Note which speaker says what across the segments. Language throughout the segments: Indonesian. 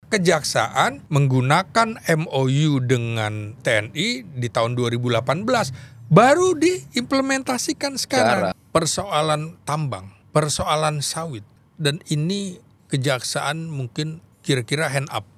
Speaker 1: Kejaksaan menggunakan MOU dengan TNI di tahun 2018 baru diimplementasikan sekarang. Persoalan tambang, persoalan sawit, dan ini kejaksaan mungkin kira-kira hand up,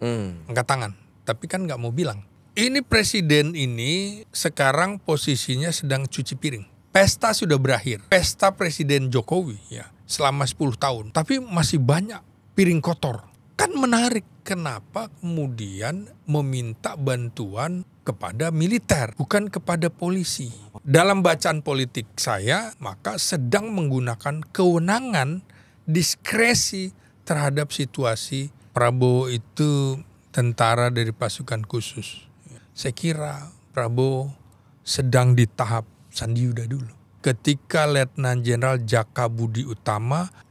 Speaker 1: angkat tangan, tapi kan nggak mau bilang. Ini presiden ini sekarang posisinya sedang cuci piring. Pesta sudah berakhir, pesta Presiden Jokowi ya selama 10 tahun, tapi masih banyak piring kotor. Kan menarik, kenapa kemudian meminta bantuan kepada militer, bukan kepada polisi. Dalam bacaan politik saya, maka sedang menggunakan kewenangan diskresi terhadap situasi. Prabowo itu tentara dari pasukan khusus. Saya kira Prabowo sedang di tahap Sandiuda dulu. Ketika Letnan Jenderal Jaka Budi Utama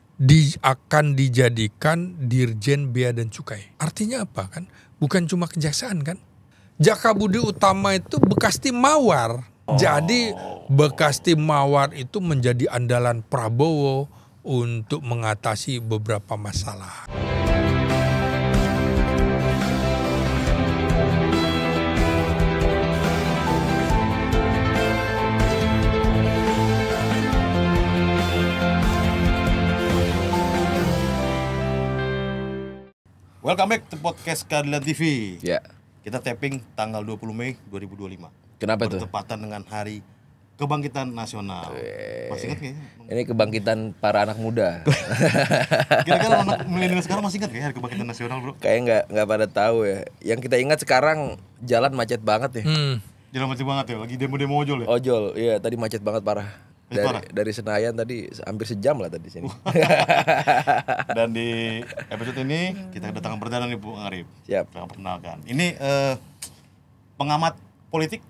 Speaker 1: akan dijadikan Dirjen Bea dan Cukai. Artinya apa kan? Bukan cuma kejaksaan kan? Jaka Budi Utama itu bekas tim Mawar. Jadi bekas tim Mawar itu menjadi andalan Prabowo untuk mengatasi beberapa masalah.
Speaker 2: Welcome back to podcast Keadilan TV.
Speaker 3: Ya.
Speaker 2: Kita taping tanggal 20 Mei 2025.
Speaker 3: Kenapa tuh?
Speaker 2: Bertepatan dengan Hari Kebangkitan Nasional. Masih ingat kayaknya?
Speaker 3: Ini kebangkitan para anak muda.
Speaker 2: Kira-kira anak milenial sekarang masih ingat kayak Hari Kebangkitan Nasional, bro?
Speaker 3: Kayak nggak pada tahu ya. Yang kita ingat sekarang jalan macet banget ya.
Speaker 2: Jalan macet banget ya, lagi demo-demo ojol ya?
Speaker 3: Ojol, iya tadi macet banget parah. Dari Senayan tadi hampir sejam lah tadi sini.
Speaker 2: Dan di episode ini kita kedatangan perdana nih Bu Arif.
Speaker 3: Siap.
Speaker 2: Kita perkenalkan. Ini pengamat politik,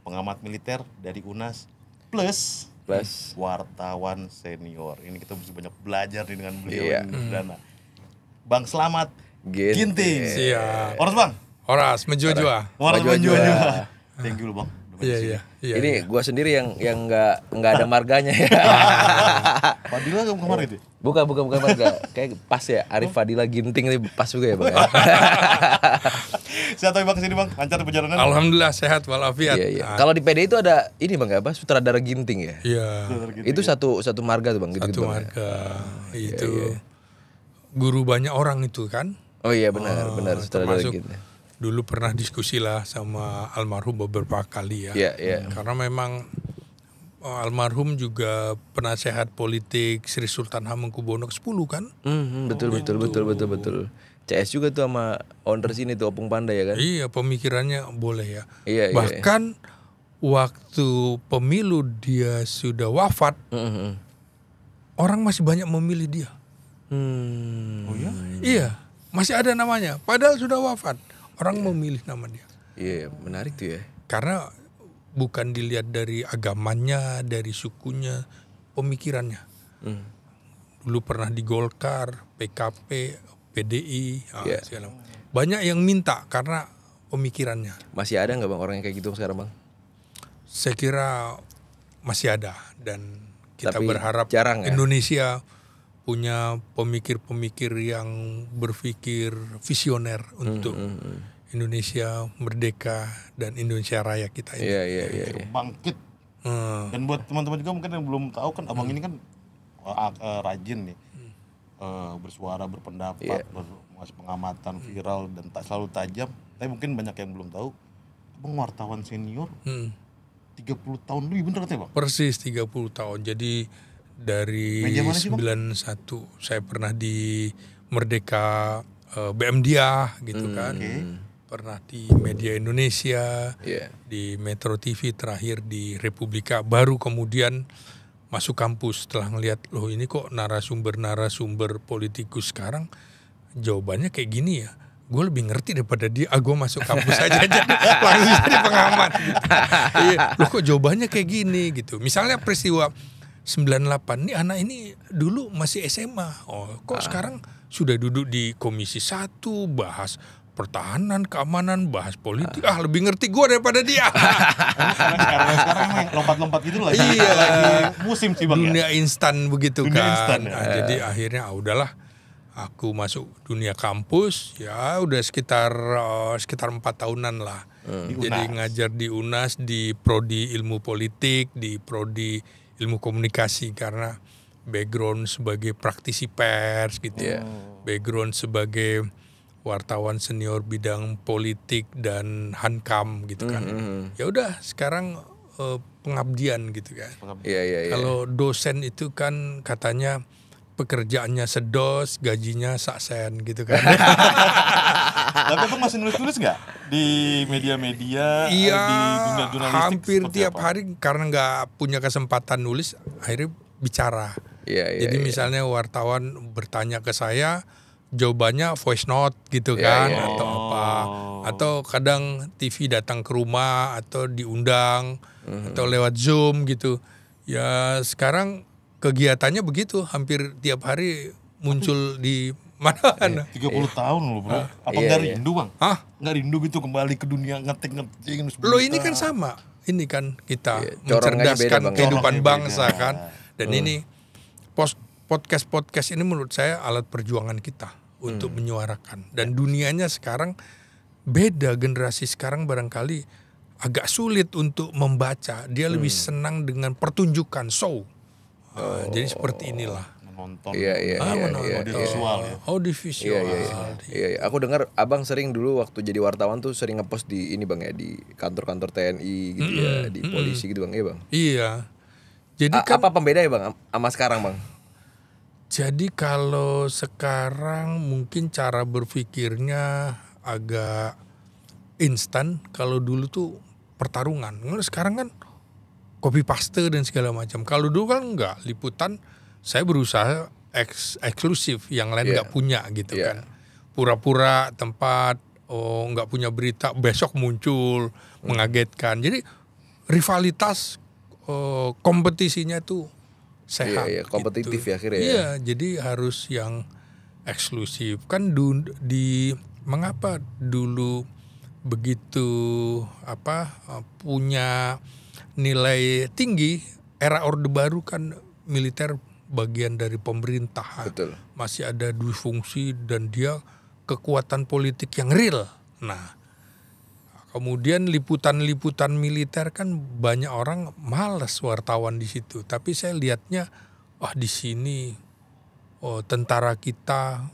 Speaker 2: pengamat militer dari UNAS plus wartawan senior. Ini kita mesti banyak belajar nih dengan beliau ini perdana. Bang Slamet Ginting.
Speaker 1: Siap.
Speaker 2: Horas Bang.
Speaker 1: Horas menjua-jua.
Speaker 2: Horas menjua-jua. Thank you loh Bang.
Speaker 1: Iya.
Speaker 3: Ini gua sendiri yang nggak ada marganya ya.
Speaker 2: Fadila kamu kemarin itu?
Speaker 3: Bukan marga. Kayak pas ya Arif Fadila Ginting ini pas juga ya Bang.
Speaker 2: Sehat Bang kesini Bang, lancar perjalanan.
Speaker 1: Alhamdulillah sehat walafiat.
Speaker 3: Iya. Kalau di PD itu ada ini Bang apa? Sutradara Ginting ya.
Speaker 1: Iya.
Speaker 3: Itu satu marga tuh Bang.
Speaker 1: Satu marga. Itu guru banyak orang itu kan.
Speaker 3: Oh iya benar sutradara
Speaker 1: termasuk
Speaker 3: Ginting.
Speaker 1: Dulu pernah diskusi lah sama almarhum beberapa kali ya.
Speaker 3: Iya.
Speaker 1: Karena memang almarhum juga penasehat politik Sri Sultan Hamengkubuwono ke-10 kan?
Speaker 3: Betul. CS juga tuh sama owner sini tuh Opung Panda ya kan?
Speaker 1: Iya, pemikirannya boleh ya.
Speaker 3: Iya.
Speaker 1: Bahkan waktu pemilu dia sudah wafat, orang masih banyak memilih dia.
Speaker 2: Oh ya?
Speaker 1: Iya, masih ada namanya. Padahal sudah wafat. Orang memilih nama dia.
Speaker 3: Iya, menarik tuh ya.
Speaker 1: Karena bukan dilihat dari agamanya, dari sukunya, pemikirannya. Dulu pernah di Golkar, PKP, PDI, segala. Banyak yang minta karena pemikirannya.
Speaker 3: Masih ada nggak Bang orang yang kayak gitu sekarang Bang?
Speaker 1: Saya kira masih ada dan kita
Speaker 3: tapi
Speaker 1: berharap
Speaker 3: jarang, ya?
Speaker 1: Indonesia punya pemikir-pemikir yang berpikir visioner untuk Indonesia merdeka dan Indonesia Raya kita ini.
Speaker 3: Iya.
Speaker 2: Bangkit. Dan buat teman-teman juga mungkin yang belum tahu kan abang ini kan rajin nih bersuara, berpendapat, ngasih pengamatan viral dan tak selalu tajam. Tapi mungkin banyak yang belum tahu. Abang wartawan senior 30 tahun lebih, bener katanya Bang?
Speaker 1: Persis 30 tahun. Jadi dari 91 saya pernah di Merdeka BMDiah gitu kan. Pernah di Media Indonesia, di Metro TV, terakhir di Republika. Baru kemudian masuk kampus setelah ngelihat loh ini kok narasumber politikus sekarang jawabannya kayak gini ya. Gue lebih ngerti daripada dia. Gue masuk kampus aja langsung jadi pengamat. Loh kok jawabannya kayak gini gitu. Misalnya peristiwa 98 nih anak ini dulu masih SMA. Oh, kok sekarang sudah duduk di Komisi 1 bahas pertahanan, keamanan, bahas politik. Lebih ngerti gue daripada dia.
Speaker 2: Karena sekarang emang lompat-lompat gitu lagi.
Speaker 1: Iya,
Speaker 2: lagi musim sih Bang.
Speaker 1: Dunia instan begitu
Speaker 2: Dunia
Speaker 1: kan.
Speaker 2: instan, ya.
Speaker 1: Jadi akhirnya udahlah. aku masuk dunia kampus ya udah sekitar 4 tahunan lah. Jadi ngajar di UNAS di prodi ilmu politik, di prodi ilmu komunikasi karena background sebagai praktisi pers gitu. Background sebagai wartawan senior bidang politik dan hankam gitu kan. Ya udah sekarang pengabdian gitu kan. Kalau dosen itu kan katanya pekerjaannya sedos, gajinya saksen gitu kan.
Speaker 2: Tapi Abang masih nulis-nulis nggak di media-media?
Speaker 1: Iya,
Speaker 2: di dunia jurnalistik?
Speaker 1: hampir tiap hari karena nggak punya kesempatan nulis, akhirnya bicara. Jadi misalnya wartawan bertanya ke saya, jawabannya voice note gitu kan, atau apa. Atau kadang TV datang ke rumah atau diundang atau lewat Zoom gitu. Ya sekarang kegiatannya begitu, hampir tiap hari muncul di mana-mana.
Speaker 2: 30 tahun loh bro. Apa nggak rindu Bang? Nggak rindu gitu kembali ke dunia ngetik-ngetik.
Speaker 1: Lo ini kan sama. Ini kan kita mencerdaskan kehidupan bangsa kan. Dan ini podcast ini menurut saya alat perjuangan kita untuk menyuarakan. Dan dunianya sekarang beda, generasi sekarang barangkali agak sulit untuk membaca. Dia lebih senang dengan pertunjukan, show. Jadi seperti inilah.
Speaker 2: Menonton.
Speaker 3: Audiovisual
Speaker 2: ya.
Speaker 1: Audiovisual.
Speaker 3: Iya. Aku dengar Abang sering dulu waktu jadi wartawan tuh sering ngepost di ini Bang ya, di kantor-kantor TNI gitu ya, di polisi gitu Bang. Iya Bang.
Speaker 1: Iya. Jadi kan
Speaker 3: apa pembeda ya Bang sama sekarang Bang?
Speaker 1: Jadi kalau sekarang mungkin cara berpikirnya agak instan. Kalau dulu tuh pertarungan. Sekarang kan copy paste dan segala macam. Kalau dulu kan enggak, liputan saya berusaha eksklusif, yang lain enggak punya gitu kan. Pura-pura tempat enggak punya berita, besok muncul mengagetkan. Jadi rivalitas kompetisinya tuh sehat.
Speaker 3: Kompetitif
Speaker 1: gitu.
Speaker 3: ya akhirnya.
Speaker 1: Iya, jadi harus yang eksklusif. Kan mengapa dulu begitu punya nilai tinggi, era Orde Baru kan militer bagian dari pemerintahan.
Speaker 3: Betul.
Speaker 1: Masih ada dufungsi dan dia kekuatan politik yang real. Nah, kemudian liputan-liputan militer kan banyak orang malas wartawan di situ. Tapi saya lihatnya, di sini tentara kita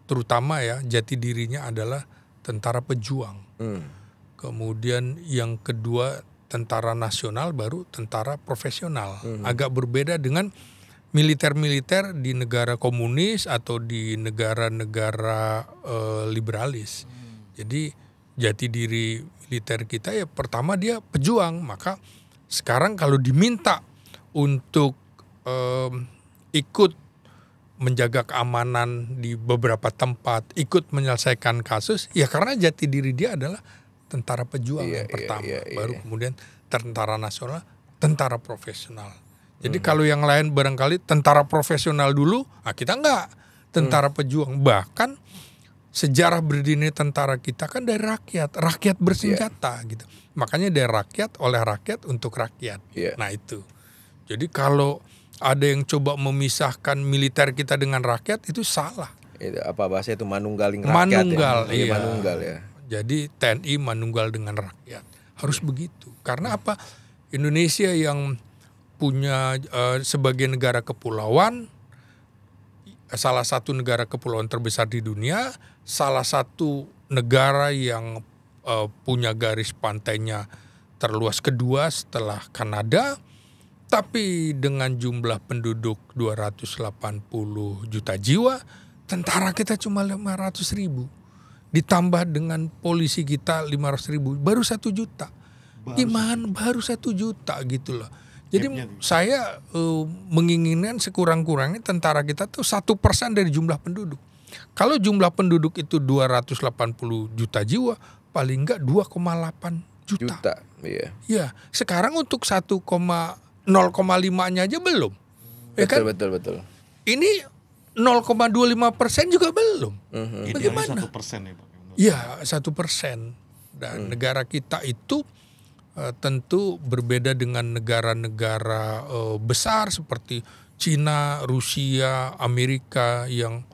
Speaker 1: terutama ya jati dirinya adalah tentara pejuang. Kemudian yang kedua tentara nasional, baru tentara profesional. Agak berbeda dengan militer-militer di negara komunis atau di negara-negara liberalis. Jadi jati diri militer kita ya pertama dia pejuang. Maka sekarang kalau diminta untuk ikut menjaga keamanan di beberapa tempat, ikut menyelesaikan kasus, ya karena jati diri dia adalah tentara pejuang yang pertama, baru kemudian tentara nasional, tentara profesional. Jadi kalau yang lain barangkali tentara profesional dulu, kita enggak, tentara pejuang. Bahkan sejarah berdirinya tentara kita kan dari rakyat bersenjata gitu. Makanya dari rakyat, oleh rakyat, untuk rakyat. Nah itu. Jadi kalau ada yang coba memisahkan militer kita dengan rakyat, itu salah.
Speaker 3: Itu apa bahasa itu, manunggaling rakyat. Manunggal ya.
Speaker 1: Jadi TNI manunggal dengan rakyat. Harus begitu. Karena apa? Indonesia yang punya sebagai negara kepulauan, salah satu negara kepulauan terbesar di dunia, salah satu negara yang punya garis pantainya terluas kedua setelah Kanada, tapi dengan jumlah penduduk 280 juta jiwa, tentara kita cuma 500.000. Ditambah dengan polisi kita 500.000, baru 1 juta. Gimana baru 1 juta gitu loh. Jadi saya menginginkan sekurang-kurangnya tentara kita tuh 1% dari jumlah penduduk. Kalau jumlah penduduk itu 280 juta jiwa, paling enggak 2,8 juta. Ya, sekarang untuk 0,5-nya aja belum.
Speaker 3: Betul.
Speaker 1: Ini 0,25% juga belum.
Speaker 2: Bagaimana? 1% ya Pak.
Speaker 1: Ya 1%. Dan negara kita itu tentu berbeda dengan negara-negara besar seperti Cina, Rusia, Amerika yang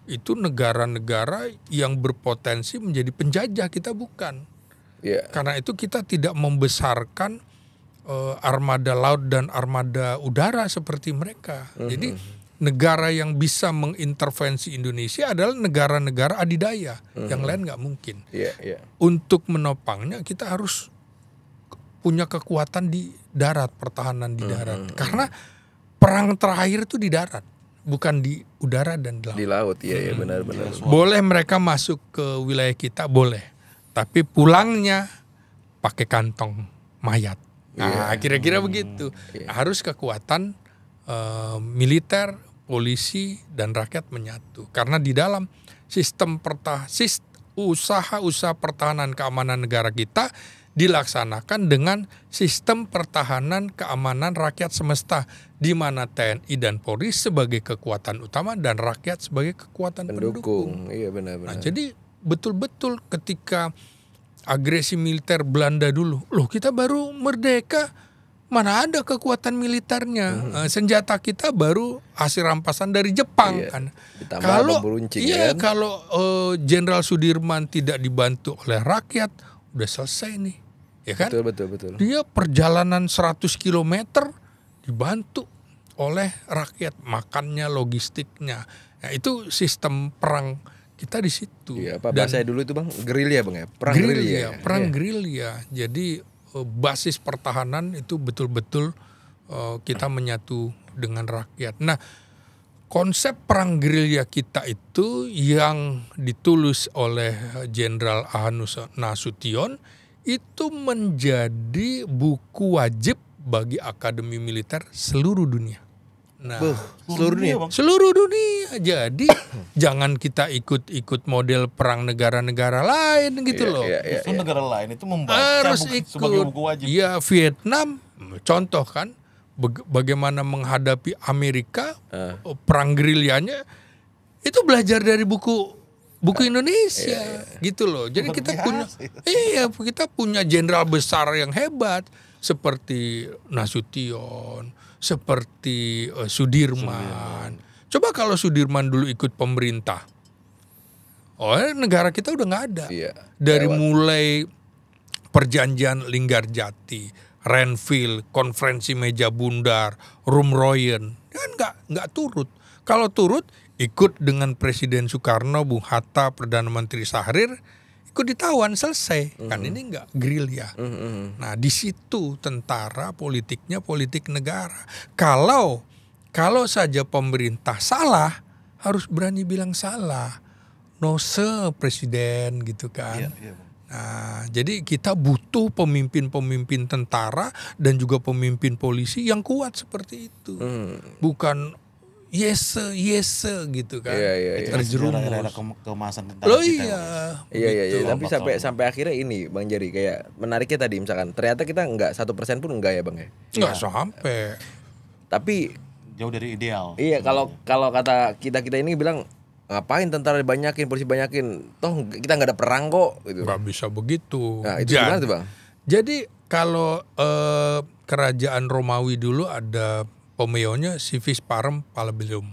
Speaker 1: itu negara-negara yang berpotensi menjadi penjajah, kita bukan.
Speaker 3: Iya.
Speaker 1: Karena itu kita tidak membesarkan armada laut dan armada udara seperti mereka. Jadi negara yang bisa mengintervensi Indonesia adalah negara-negara adidaya, yang lain nggak mungkin.
Speaker 3: Iya.
Speaker 1: Untuk menopangnya kita harus punya kekuatan di darat, pertahanan di darat. Karena perang terakhir itu di darat, bukan di udara dan di laut.
Speaker 3: Di laut, iya benar-benar.
Speaker 1: Boleh mereka masuk ke wilayah kita, boleh. Tapi pulangnya pakai kantong mayat. Nah, kira-kira begitu. Harus kekuatan militer, polisi, dan rakyat menyatu. Karena di dalam sistem usaha pertahanan keamanan negara kita dilaksanakan dengan sistem pertahanan keamanan rakyat semesta, di mana TNI dan Polri sebagai kekuatan utama dan rakyat sebagai kekuatan pendukung.
Speaker 3: Iya benar-benar.
Speaker 1: Nah, jadi betul-betul ketika agresi militer Belanda dulu, loh kita baru merdeka, mana ada kekuatan militernya, senjata kita baru hasil rampasan dari Jepang kan.
Speaker 3: Ditambah bambu runcing,
Speaker 1: kalau Jenderal Sudirman tidak dibantu oleh rakyat, udah selesai nih, ya kan?
Speaker 3: Betul.
Speaker 1: Dia perjalanan 100 km dibantu oleh rakyat, makannya, logistiknya. Nah, itu sistem perang kita di situ.
Speaker 3: Iya, apa bahasa dulu itu Bang? Gerilya Bang ya? Perang
Speaker 1: gerilya. Jadi basis pertahanan itu betul-betul kita menyatu dengan rakyat. Nah, konsep perang gerilya kita itu yang ditulis oleh Jenderal Ahanus Nasution itu menjadi buku wajib bagi Akademi Militer seluruh dunia. Nah, seluruh dunia. Jadi jangan kita ikut model perang negara-negara lain gitu loh.
Speaker 2: Justru negara lain itu membaca
Speaker 1: harus
Speaker 2: sebagai buku wajib.
Speaker 1: Ya, Vietnam contoh kan bagaimana menghadapi Amerika, perang gerilyanya itu belajar dari buku Indonesia gitu loh. Jadi kita punya jenderal besar yang hebat seperti Nasution, seperti Sudirman. Coba kalau Sudirman dulu ikut pemerintah, negara kita udah nggak ada. Dari mulai perjanjian Linggarjati, Renville, konferensi meja bundar, Rumroyen, kan nggak turut. Kalau turut ikut dengan Presiden Soekarno, Bung Hatta, Perdana Menteri Syahrir, ikut ditawan, selesai. Kan ini enggak gerilya. Nah, di situ tentara politiknya politik negara. Kalau saja pemerintah salah, harus berani bilang salah. No presiden gitu kan. Nah, jadi kita butuh pemimpin-pemimpin tentara dan juga pemimpin polisi yang kuat seperti itu. Bukan yes gitu kan. Terjerumus.
Speaker 2: Era kemasan tentara kita.
Speaker 3: Iya. Tapi sampai akhirnya ini Bang Jerry, kayak menariknya tadi misalkan ternyata kita enggak 1% pun enggak ya Bang ya.
Speaker 1: Enggak sampai.
Speaker 3: Tapi
Speaker 2: jauh dari ideal.
Speaker 3: Iya, kalau kata kita ini bilang ngapain tentara dibanyakin, polisi banyakin, toh kita nggak ada perang kok gitu.
Speaker 1: Nggak bisa begitu.
Speaker 3: Nah, itu gimana tuh Bang?
Speaker 1: Jadi kalau kerajaan Romawi dulu ada Pomeonya civis parem palabellum.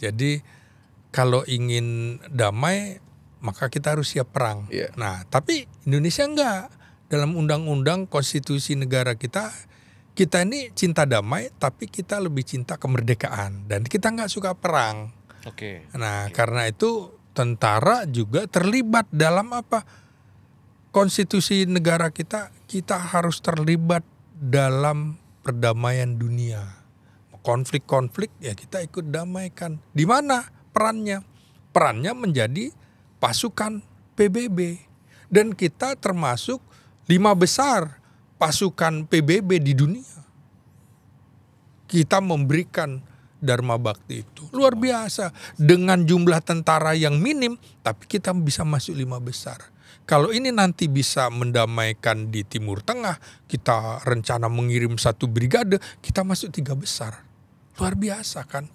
Speaker 1: Jadi kalau ingin damai maka kita harus siap perang. Nah, tapi Indonesia enggak. Dalam undang-undang konstitusi negara kita ini cinta damai, tapi kita lebih cinta kemerdekaan dan kita enggak suka perang. Nah, karena itu tentara juga terlibat dalam apa? Konstitusi negara kita harus terlibat dalam perdamaian dunia. Konflik-konflik ya kita ikut damaikan. Di mana perannya? Perannya menjadi pasukan PBB. Dan kita termasuk 5 besar pasukan PBB di dunia. Kita memberikan Dharma Bakti itu. Luar biasa. Dengan jumlah tentara yang minim, tapi kita bisa masuk 5 besar. Kalau ini nanti bisa mendamaikan di Timur Tengah, kita rencana mengirim 1 brigade, kita masuk 3 besar. Luar biasa kan.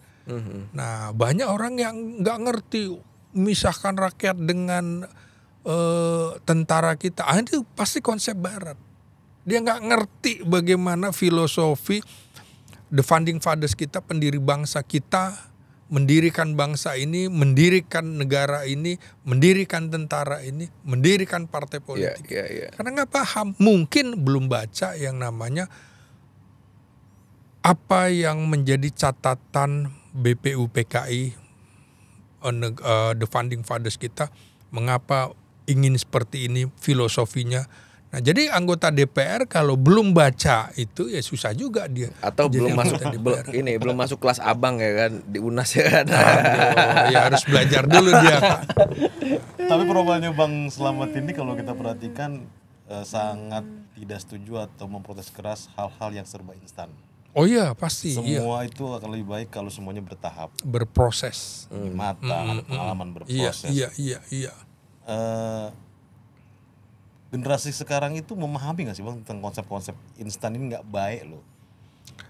Speaker 1: Nah, banyak orang yang nggak ngerti memisahkan rakyat dengan tentara kita. Itu pasti konsep Barat. Dia nggak ngerti bagaimana filosofi the founding fathers kita, pendiri bangsa kita mendirikan bangsa ini, mendirikan negara ini, mendirikan tentara ini, mendirikan partai politik. Karena nggak paham, mungkin belum baca yang namanya apa yang menjadi catatan BPUPKI, the founding fathers kita, mengapa ingin seperti ini filosofinya. Nah, jadi anggota DPR kalau belum baca itu ya susah juga dia.
Speaker 3: Atau belum masuk belum masuk kelas abang ya kan di UNAS ya kan.
Speaker 1: Ya harus belajar dulu dia.
Speaker 2: Tapi perubahannya Bang Slamet ini kalau kita perhatikan sangat tidak setuju atau memprotes keras hal-hal yang serba instan.
Speaker 1: Oh iya pasti.
Speaker 2: Semua itu akan lebih baik kalau semuanya bertahap,
Speaker 1: berproses,
Speaker 2: matang, ada pengalaman berproses.
Speaker 1: Iya.
Speaker 2: Generasi sekarang itu memahami nggak sih Bang tentang konsep-konsep instan ini nggak baik loh.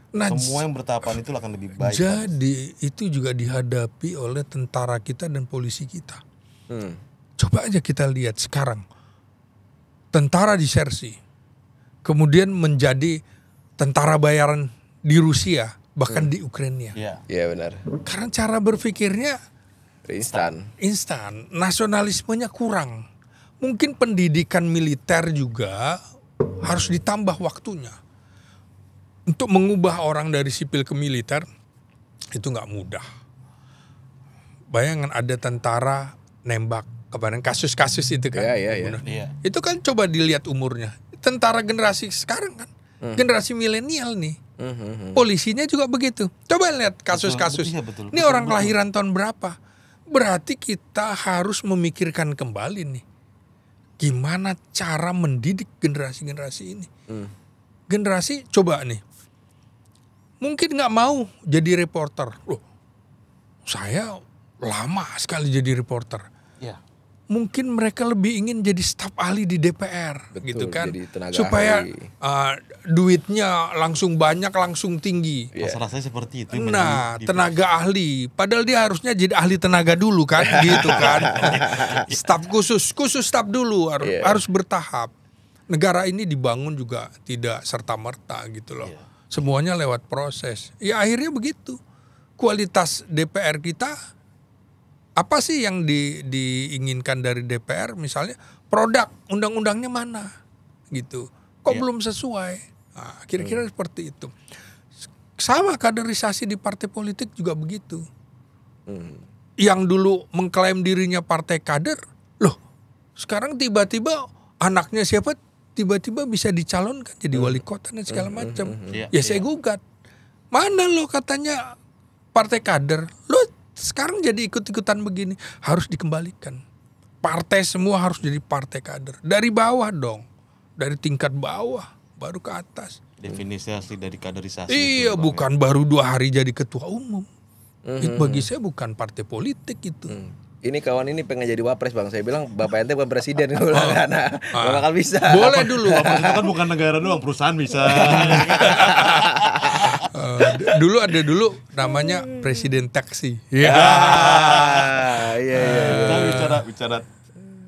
Speaker 1: Nah,
Speaker 2: semua yang bertahapan itu akan lebih baik.
Speaker 1: Jadi itu juga dihadapi oleh tentara kita dan polisi kita. Coba aja kita lihat sekarang, tentara disersi, kemudian menjadi tentara bayaran di Rusia, bahkan di Ukraina.
Speaker 3: Iya benar.
Speaker 1: Karena cara berpikirnya instan, nasionalismenya kurang. Mungkin pendidikan militer juga harus ditambah waktunya. Untuk mengubah orang dari sipil ke militer itu nggak mudah. Bayangkan ada tentara nembak kemarin kasus-kasus itu kan.
Speaker 3: Iya.
Speaker 1: Itu kan coba dilihat umurnya. Tentara generasi sekarang kan, generasi milenial nih. Polisinya juga begitu. Coba lihat kasus-kasus.
Speaker 2: Betul.
Speaker 1: Ini orang kelahiran tahun berapa? Berarti kita harus memikirkan kembali nih. Gimana cara mendidik generasi-generasi ini? Generasi coba nih, mungkin nggak mau jadi reporter. Loh, saya lama sekali jadi reporter. Mungkin mereka lebih ingin jadi staf ahli di DPR.
Speaker 3: Betul,
Speaker 1: gitu kan,
Speaker 3: jadi tenaga
Speaker 1: supaya
Speaker 3: ahli.
Speaker 1: Duitnya langsung banyak, langsung tinggi.
Speaker 2: Rasanya seperti itu.
Speaker 1: Nah, tenaga ahli, padahal dia harusnya jadi ahli tenaga dulu kan, gitu kan. Staf khusus staf dulu harus bertahap. Negara ini dibangun juga tidak serta-merta gitu loh. Semuanya lewat proses. Ya akhirnya begitu. Kualitas DPR kita, apa sih yang diinginkan dari DPR? Misalnya produk undang-undangnya mana, gitu. Kok belum sesuai? Nah, kira-kira seperti itu. Sama kaderisasi di partai politik juga begitu. Yang dulu mengklaim dirinya partai kader, loh, sekarang tiba-tiba anaknya siapa? Tiba-tiba bisa dicalonkan jadi wali kota dan segala macam. Saya gugat. Mana lo katanya partai kader? Lo sekarang jadi ikut-ikutan begini, harus dikembalikan. Partai semua harus jadi partai kader. Dari bawah dong. Dari tingkat bawah baru ke atas.
Speaker 2: Definisi asli dari kaderisasi.
Speaker 1: Iya, itu, bukan baru 2 hari jadi ketua umum. Itu bagi saya bukan partai politik itu.
Speaker 3: Ini kawan ini pengen jadi wapres Bang. Saya bilang bapak ente bukan presiden. Gue bilang gak bakal bisa.
Speaker 1: Boleh dulu.
Speaker 2: Wapres itu kan bukan negara doang, perusahaan bisa.
Speaker 1: Dulu ada namanya presiden taksi.
Speaker 3: Iya.
Speaker 2: Kita bicara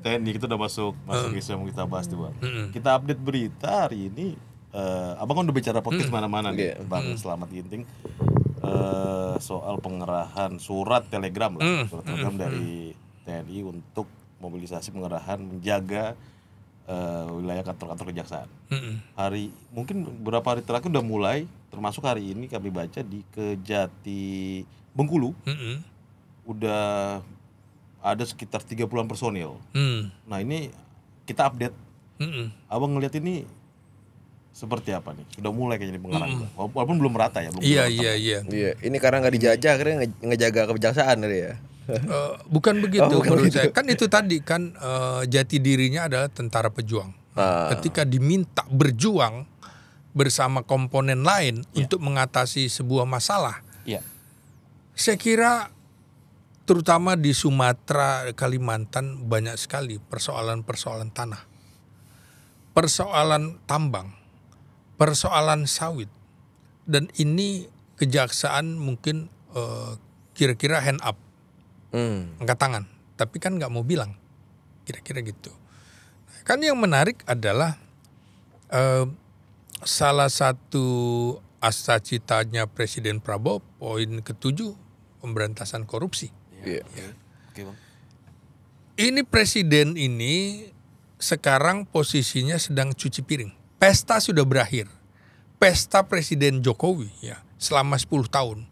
Speaker 2: TNI, kita udah masuk isu yang kita bahas tuh Bang. Kita update berita hari ini. Abang kan udah bicara podcast mana-mana nih, Bang Slamet Ginting. Soal pengerahan surat telegram dari TNI untuk mobilisasi pengerahan menjaga wilayah kantor-kantor kejaksaan. Mungkin beberapa hari terakhir udah mulai, termasuk hari ini kami baca di Kejati Bengkulu udah ada sekitar 30-an personil. Nah ini kita update. Abang ngelihat ini seperti apa nih? Sudah mulai kayaknya pengarahan. Walaupun belum merata ya.
Speaker 1: Iya.
Speaker 3: Ini karena nggak dijajah, akhirnya ngejaga kejaksaan kali ya.
Speaker 1: Bukan begitu menurut saya. Kan itu tadi kan jati dirinya adalah tentara pejuang. Ketika diminta berjuang bersama komponen lain untuk mengatasi sebuah masalah. Saya kira terutama di Sumatera, Kalimantan banyak sekali persoalan-persoalan tanah. Persoalan tambang, persoalan sawit. Dan ini kejaksaan mungkin kira-kira hand up. Angkat tangan, tapi kan nggak mau bilang, kira-kira gitu. Kan yang menarik adalah salah satu asacitanya Presiden Prabowo, poin ke-7, pemberantasan korupsi.
Speaker 3: Iya.
Speaker 2: Oke, Bang.
Speaker 1: Ini presiden ini sekarang posisinya sedang cuci piring. Pesta sudah berakhir. Pesta Presiden Jokowi ya selama 10 tahun.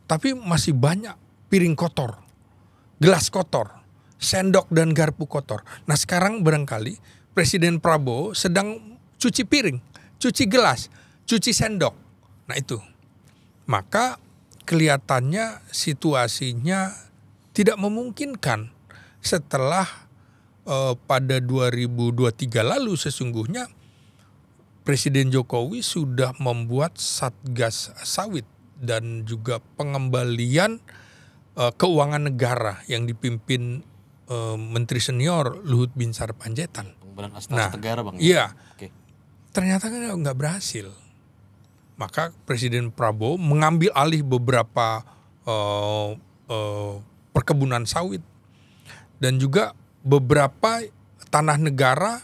Speaker 1: Tapi masih banyak piring kotor, gelas kotor, sendok dan garpu kotor. Nah sekarang barangkali Presiden Prabowo sedang cuci piring, cuci gelas, cuci sendok. Nah itu. Maka kelihatannya situasinya tidak memungkinkan setelah pada 2023 lalu sesungguhnya Presiden Jokowi sudah membuat Satgas Sawit dan juga pengembalian keuangan negara yang dipimpin Menteri Senior Luhut Binsar Panjaitan.
Speaker 2: Pengembalian Astaga Negara, Bang.
Speaker 1: Iya.
Speaker 2: Oke.
Speaker 1: Ternyata kan nggak berhasil. Maka Presiden Prabowo mengambil alih beberapa perkebunan sawit dan juga beberapa tanah negara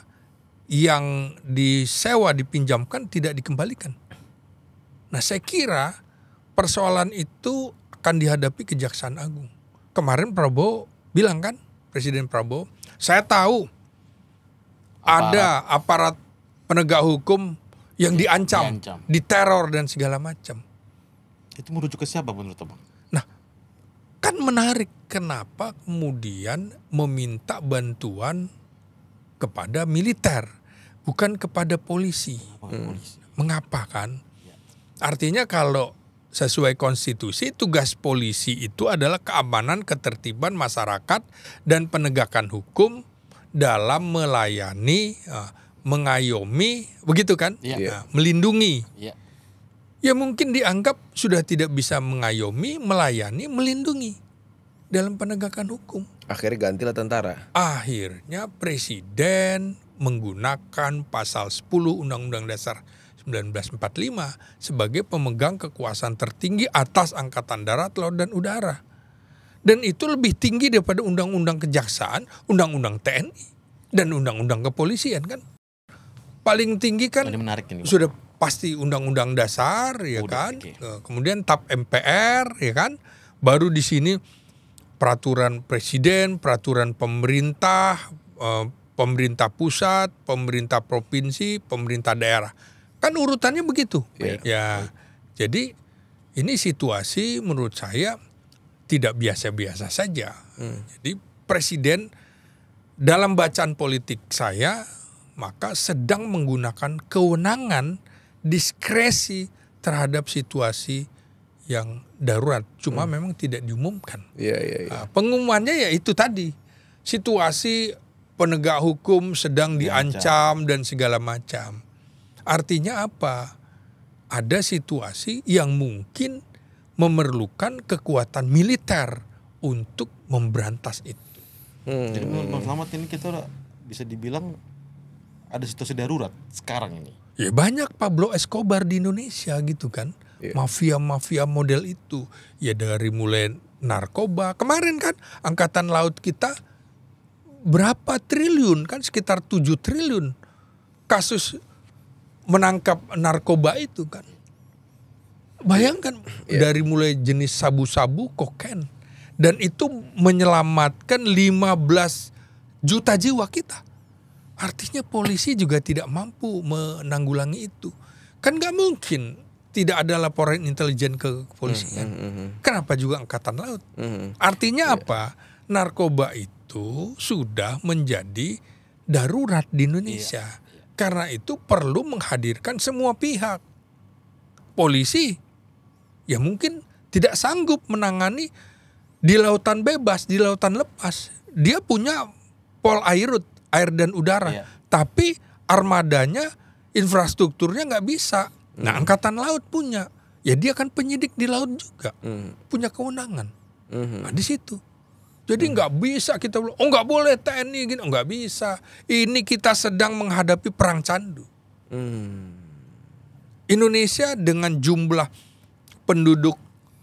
Speaker 1: yang disewa dipinjamkan tidak dikembalikan. Nah saya kira persoalan itu akan dihadapi Kejaksaan Agung. Kemarin Prabowo bilang kan, Presiden Prabowo, saya tahu ada aparat penegak hukum yang diancam, diteror dan segala macam.
Speaker 2: Itu merujuk ke siapa menurut Abang?
Speaker 1: Nah kan menarik kenapa kemudian meminta bantuan kepada militer, bukan kepada polisi. Mengapa kan? Artinya kalau sesuai konstitusi tugas polisi itu adalah keamanan ketertiban masyarakat dan penegakan hukum dalam melayani, mengayomi, begitu kan? Nah, melindungi. Ya mungkin dianggap sudah tidak bisa mengayomi, melayani, melindungi dalam penegakan hukum.
Speaker 3: Akhirnya gantilah tentara.
Speaker 1: Akhirnya presiden menggunakan pasal 10 Undang-Undang Dasar 1945 sebagai pemegang kekuasaan tertinggi atas angkatan darat, laut, dan udara. Dan itu lebih tinggi daripada Undang-Undang Kejaksaan, Undang-Undang TNI, dan Undang-Undang Kepolisian kan. Paling tinggi kan
Speaker 2: ini,
Speaker 1: sudah pasti Undang-Undang Dasar ya kan. Kemudian TAP MPR ya kan. Baru di sini peraturan presiden, peraturan pemerintah, pemerintah pusat, pemerintah provinsi, pemerintah daerah. Kan urutannya begitu. Ya. Jadi ini situasi menurut saya tidak biasa-biasa saja. Jadi presiden dalam bacaan politik saya maka sedang menggunakan kewenangan diskresi terhadap situasi yang darurat. Cuma memang tidak diumumkan. Pengumumannya ya itu tadi. Situasi penegak hukum sedang diancam dan segala macam. Artinya apa? Ada situasi yang mungkin memerlukan kekuatan militer untuk memberantas itu.
Speaker 2: Jadi menurut Bang Slamet ini kita udah bisa dibilang ada situasi darurat sekarang ini.
Speaker 1: Ya banyak Pablo Escobar di Indonesia gitu kan. Mafia-mafia model itu. Ya dari mulai narkoba. Kemarin kan angkatan laut kita berapa triliun kan, sekitar 7 triliun kasus menangkap narkoba itu kan. Bayangkan dari mulai jenis sabu-sabu, kokain, dan itu menyelamatkan 15 juta jiwa kita. Artinya polisi juga tidak mampu menanggulangi itu. Kan gak mungkin tidak ada laporan intelijen ke kepolisian. Kenapa juga angkatan laut? Artinya apa? Narkoba itu sudah menjadi darurat di Indonesia. Karena itu perlu menghadirkan semua pihak. Polisi ya mungkin tidak sanggup menangani di lautan bebas, di lautan lepas. Dia punya Polairut, air dan udara. Tapi armadanya, infrastrukturnya nggak bisa. Nah angkatan laut punya. Ya dia kan penyidik di laut juga. Punya kewenangan. Nah di situ. Jadi nggak bisa kita bilang, oh nggak boleh TNI gini, oh nggak bisa. Ini kita sedang menghadapi perang candu. Indonesia dengan jumlah penduduk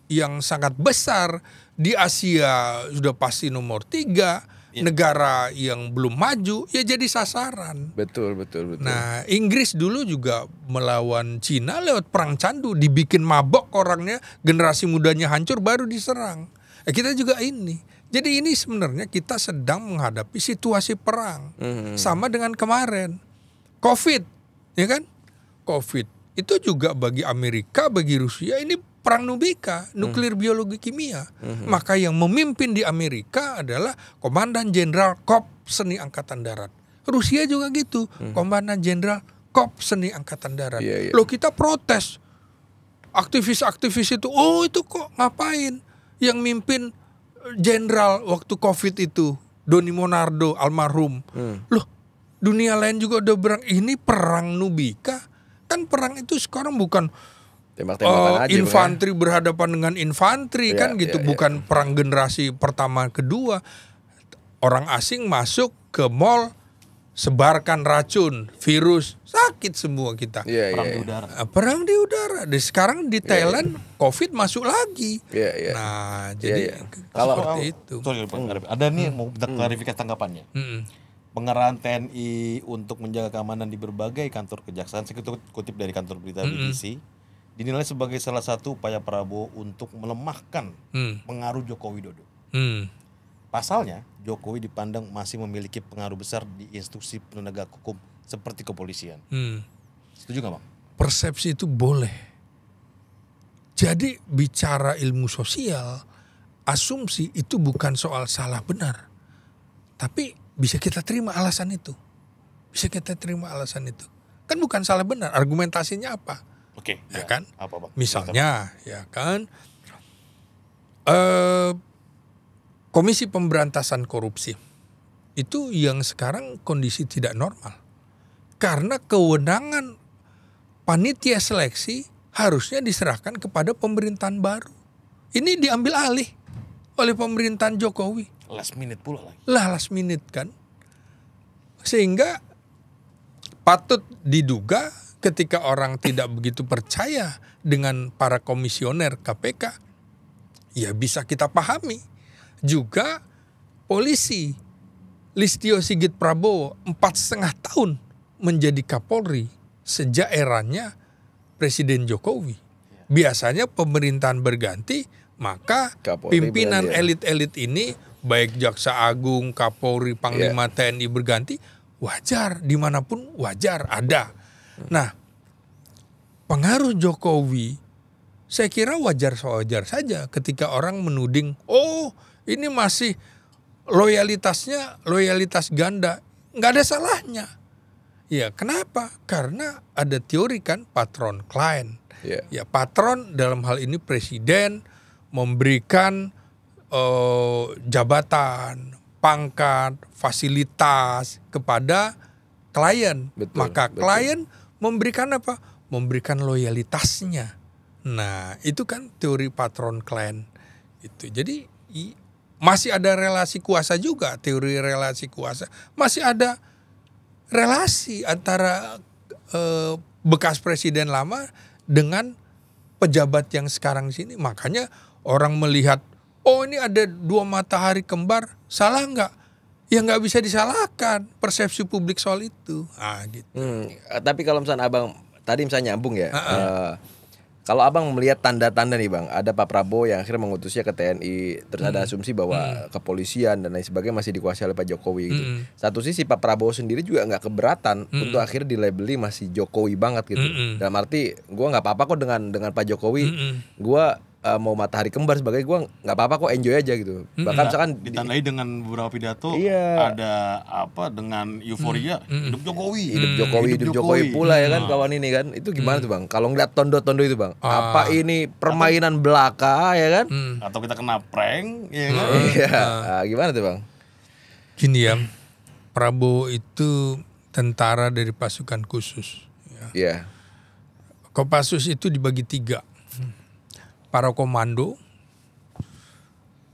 Speaker 1: yang sangat besar di Asia sudah pasti nomor 3, negara yang belum maju ya jadi sasaran.
Speaker 3: Betul.
Speaker 1: Nah Inggris dulu juga melawan Cina lewat perang candu, dibikin mabok orangnya, generasi mudanya hancur baru diserang. Kita juga ini. Jadi ini sebenarnya kita sedang menghadapi situasi perang. Sama dengan kemarin. COVID, ya kan? COVID itu juga bagi Amerika, bagi Rusia ini perang nubika, nuklir biologi kimia. Maka yang memimpin di Amerika adalah Komandan Jenderal Korps Seni Angkatan Darat. Rusia juga gitu, Komandan Jenderal Korps Seni Angkatan Darat. Loh kita protes. Aktivis-aktivis itu, itu kok ngapain? Yang mimpin jenderal waktu COVID itu, Doni Monardo almarhum. Loh, dunia lain juga udah berang, ini perang nubika. Kan perang itu sekarang bukan
Speaker 3: tembak-tembakan aja,
Speaker 1: infanteri berhadapan dengan infanteri kan gitu, bukan perang generasi pertama kedua. Orang asing masuk ke mall, sebarkan racun, virus, sakit semua kita.
Speaker 2: Perang di udara.
Speaker 1: Perang di udara. Dan sekarang di Thailand COVID masuk lagi. Nah, jadi seperti itu.
Speaker 2: Sorry, ada nih mau klarifikasi tanggapannya. Pengerahan TNI untuk menjaga keamanan di berbagai kantor kejaksaan, saya kutip dari kantor berita BBC, dinilai sebagai salah satu upaya Prabowo untuk melemahkan pengaruh Joko Widodo. Pasalnya, Jokowi dipandang masih memiliki pengaruh besar di institusi penegak hukum seperti kepolisian. Setuju nggak, Bang?
Speaker 1: Persepsi itu boleh. Jadi bicara ilmu sosial, asumsi itu bukan soal salah benar. Tapi bisa kita terima alasan itu. Bisa kita terima alasan itu. Kan bukan salah benar, argumentasinya apa?
Speaker 2: Oke,
Speaker 1: ya kan?
Speaker 2: Apa, Bang?
Speaker 1: Misalnya, ya kan? Komisi Pemberantasan Korupsi itu yang sekarang kondisi tidak normal. Karena kewenangan panitia seleksi harusnya diserahkan kepada pemerintahan baru. Ini diambil alih oleh pemerintahan Jokowi.
Speaker 2: Last minute pula lagi.
Speaker 1: Last minute kan. Sehingga patut diduga ketika orang tidak begitu percaya dengan para komisioner KPK, ya bisa kita pahami. Juga polisi Listio Sigit Prabowo 4,5 tahun menjadi Kapolri sejak eranya Presiden Jokowi. Biasanya pemerintahan berganti, maka Kapolri pimpinan elit-elit ini, baik Jaksa Agung, Kapolri, Panglima TNI berganti, wajar, dimanapun wajar, ada. Nah, pengaruh Jokowi, saya kira wajar-wajar saja ketika orang menuding, ini masih loyalitas ganda, nggak ada salahnya. Ya, kenapa? Karena ada teori kan patron klien. Ya, patron dalam hal ini presiden memberikan jabatan, pangkat, fasilitas kepada klien. Maka klien memberikan apa? Memberikan loyalitasnya. Nah, itu kan teori patron klien. Itu. Jadi masih ada relasi kuasa juga, teori relasi kuasa. Masih ada relasi antara bekas presiden lama dengan pejabat yang sekarang sini. Makanya orang melihat, ini ada 2 matahari kembar, salah nggak? Ya nggak bisa disalahkan persepsi publik soal itu. Gitu.
Speaker 3: Tapi kalau misalnya abang tadi misalnya nyambung ya, kalau abang melihat tanda-tanda nih bang, ada Pak Prabowo yang akhirnya mengutusnya ke TNI, terus ada asumsi bahwa kepolisian dan lain sebagainya masih dikuasai oleh Pak Jokowi gitu. Satu sisi Pak Prabowo sendiri juga nggak keberatan untuk akhirnya dilabeli masih Jokowi banget gitu. Dalam arti gue nggak apa-apa kok dengan Pak Jokowi, gue mau matahari kembar sebagai gue nggak apa-apa kok, enjoy aja gitu. Bahkan misalkan
Speaker 2: ditandai dengan beberapa pidato, ada apa dengan euforia, hidup Jokowi
Speaker 3: pula ya kan kawan ini kan. Itu gimana tuh bang? Kalau ngeliat tondo-tondo itu bang, apa ini permainan belaka ya kan?
Speaker 2: Atau kita kena prank ya kan?
Speaker 3: Gimana tuh bang?
Speaker 1: Gini ya, Prabowo itu tentara dari pasukan khusus. Kopassus itu dibagi 3. Para komando,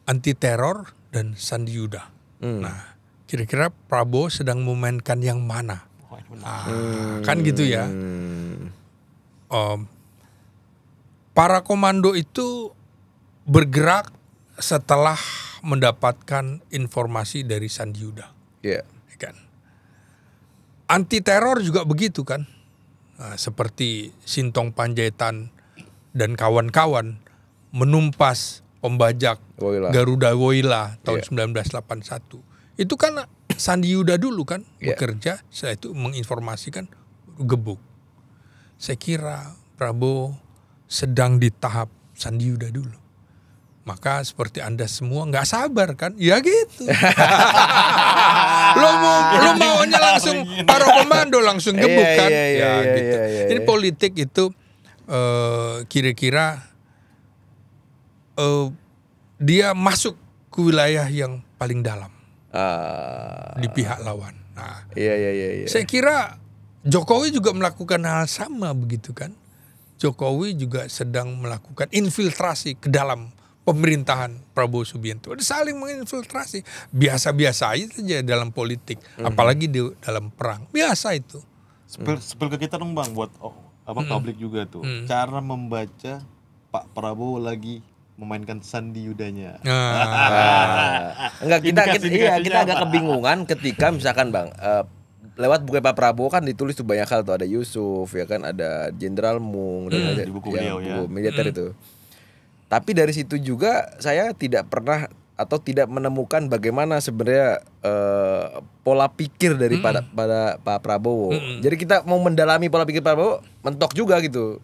Speaker 1: anti teror, dan Sandi Yuda. Nah, kira-kira Prabowo sedang memainkan yang mana? Kan gitu ya. Para komando itu bergerak setelah mendapatkan informasi dari Sandi Yuda. Kan? Anti teror juga begitu kan. Seperti Sintong Panjaitan dan kawan-kawan menumpas pembajak
Speaker 3: Woyla.
Speaker 1: Garuda Woyla tahun 1981. Itu kan Sandi Yuda dulu kan bekerja, setelah itu menginformasikan gebuk. Saya kira Prabowo sedang di tahap Sandi Yuda dulu. Maka seperti Anda semua nggak sabar kan? Ya gitu. Lo maunya langsung taruh komando langsung gebuk kan? Gitu. Ini politik itu kira-kira dia masuk ke wilayah yang paling dalam di pihak lawan. Nah, saya kira Jokowi juga melakukan hal sama begitu kan? Jokowi juga sedang melakukan infiltrasi ke dalam pemerintahan Prabowo Subianto. Saling menginfiltrasi. Biasa-biasa aja dalam politik, apalagi di dalam perang. Biasa itu.
Speaker 2: Spill ke kita dong Bang, buat publik juga tuh. Cara membaca Pak Prabowo lagi memainkan Sandi Yudanya.
Speaker 3: Enggak, kita agak kebingungan ketika misalkan Bang, lewat buku Pak Prabowo kan ditulis tuh banyak hal tuh, ada Yusuf ya kan, ada Jenderal Mung dan ada
Speaker 2: di buku beliau
Speaker 3: buku militer itu. Tapi dari situ juga saya tidak pernah atau tidak menemukan bagaimana sebenarnya pola pikir daripada pada Pak Prabowo. Jadi kita mau mendalami pola pikir Pak Prabowo, mentok juga gitu.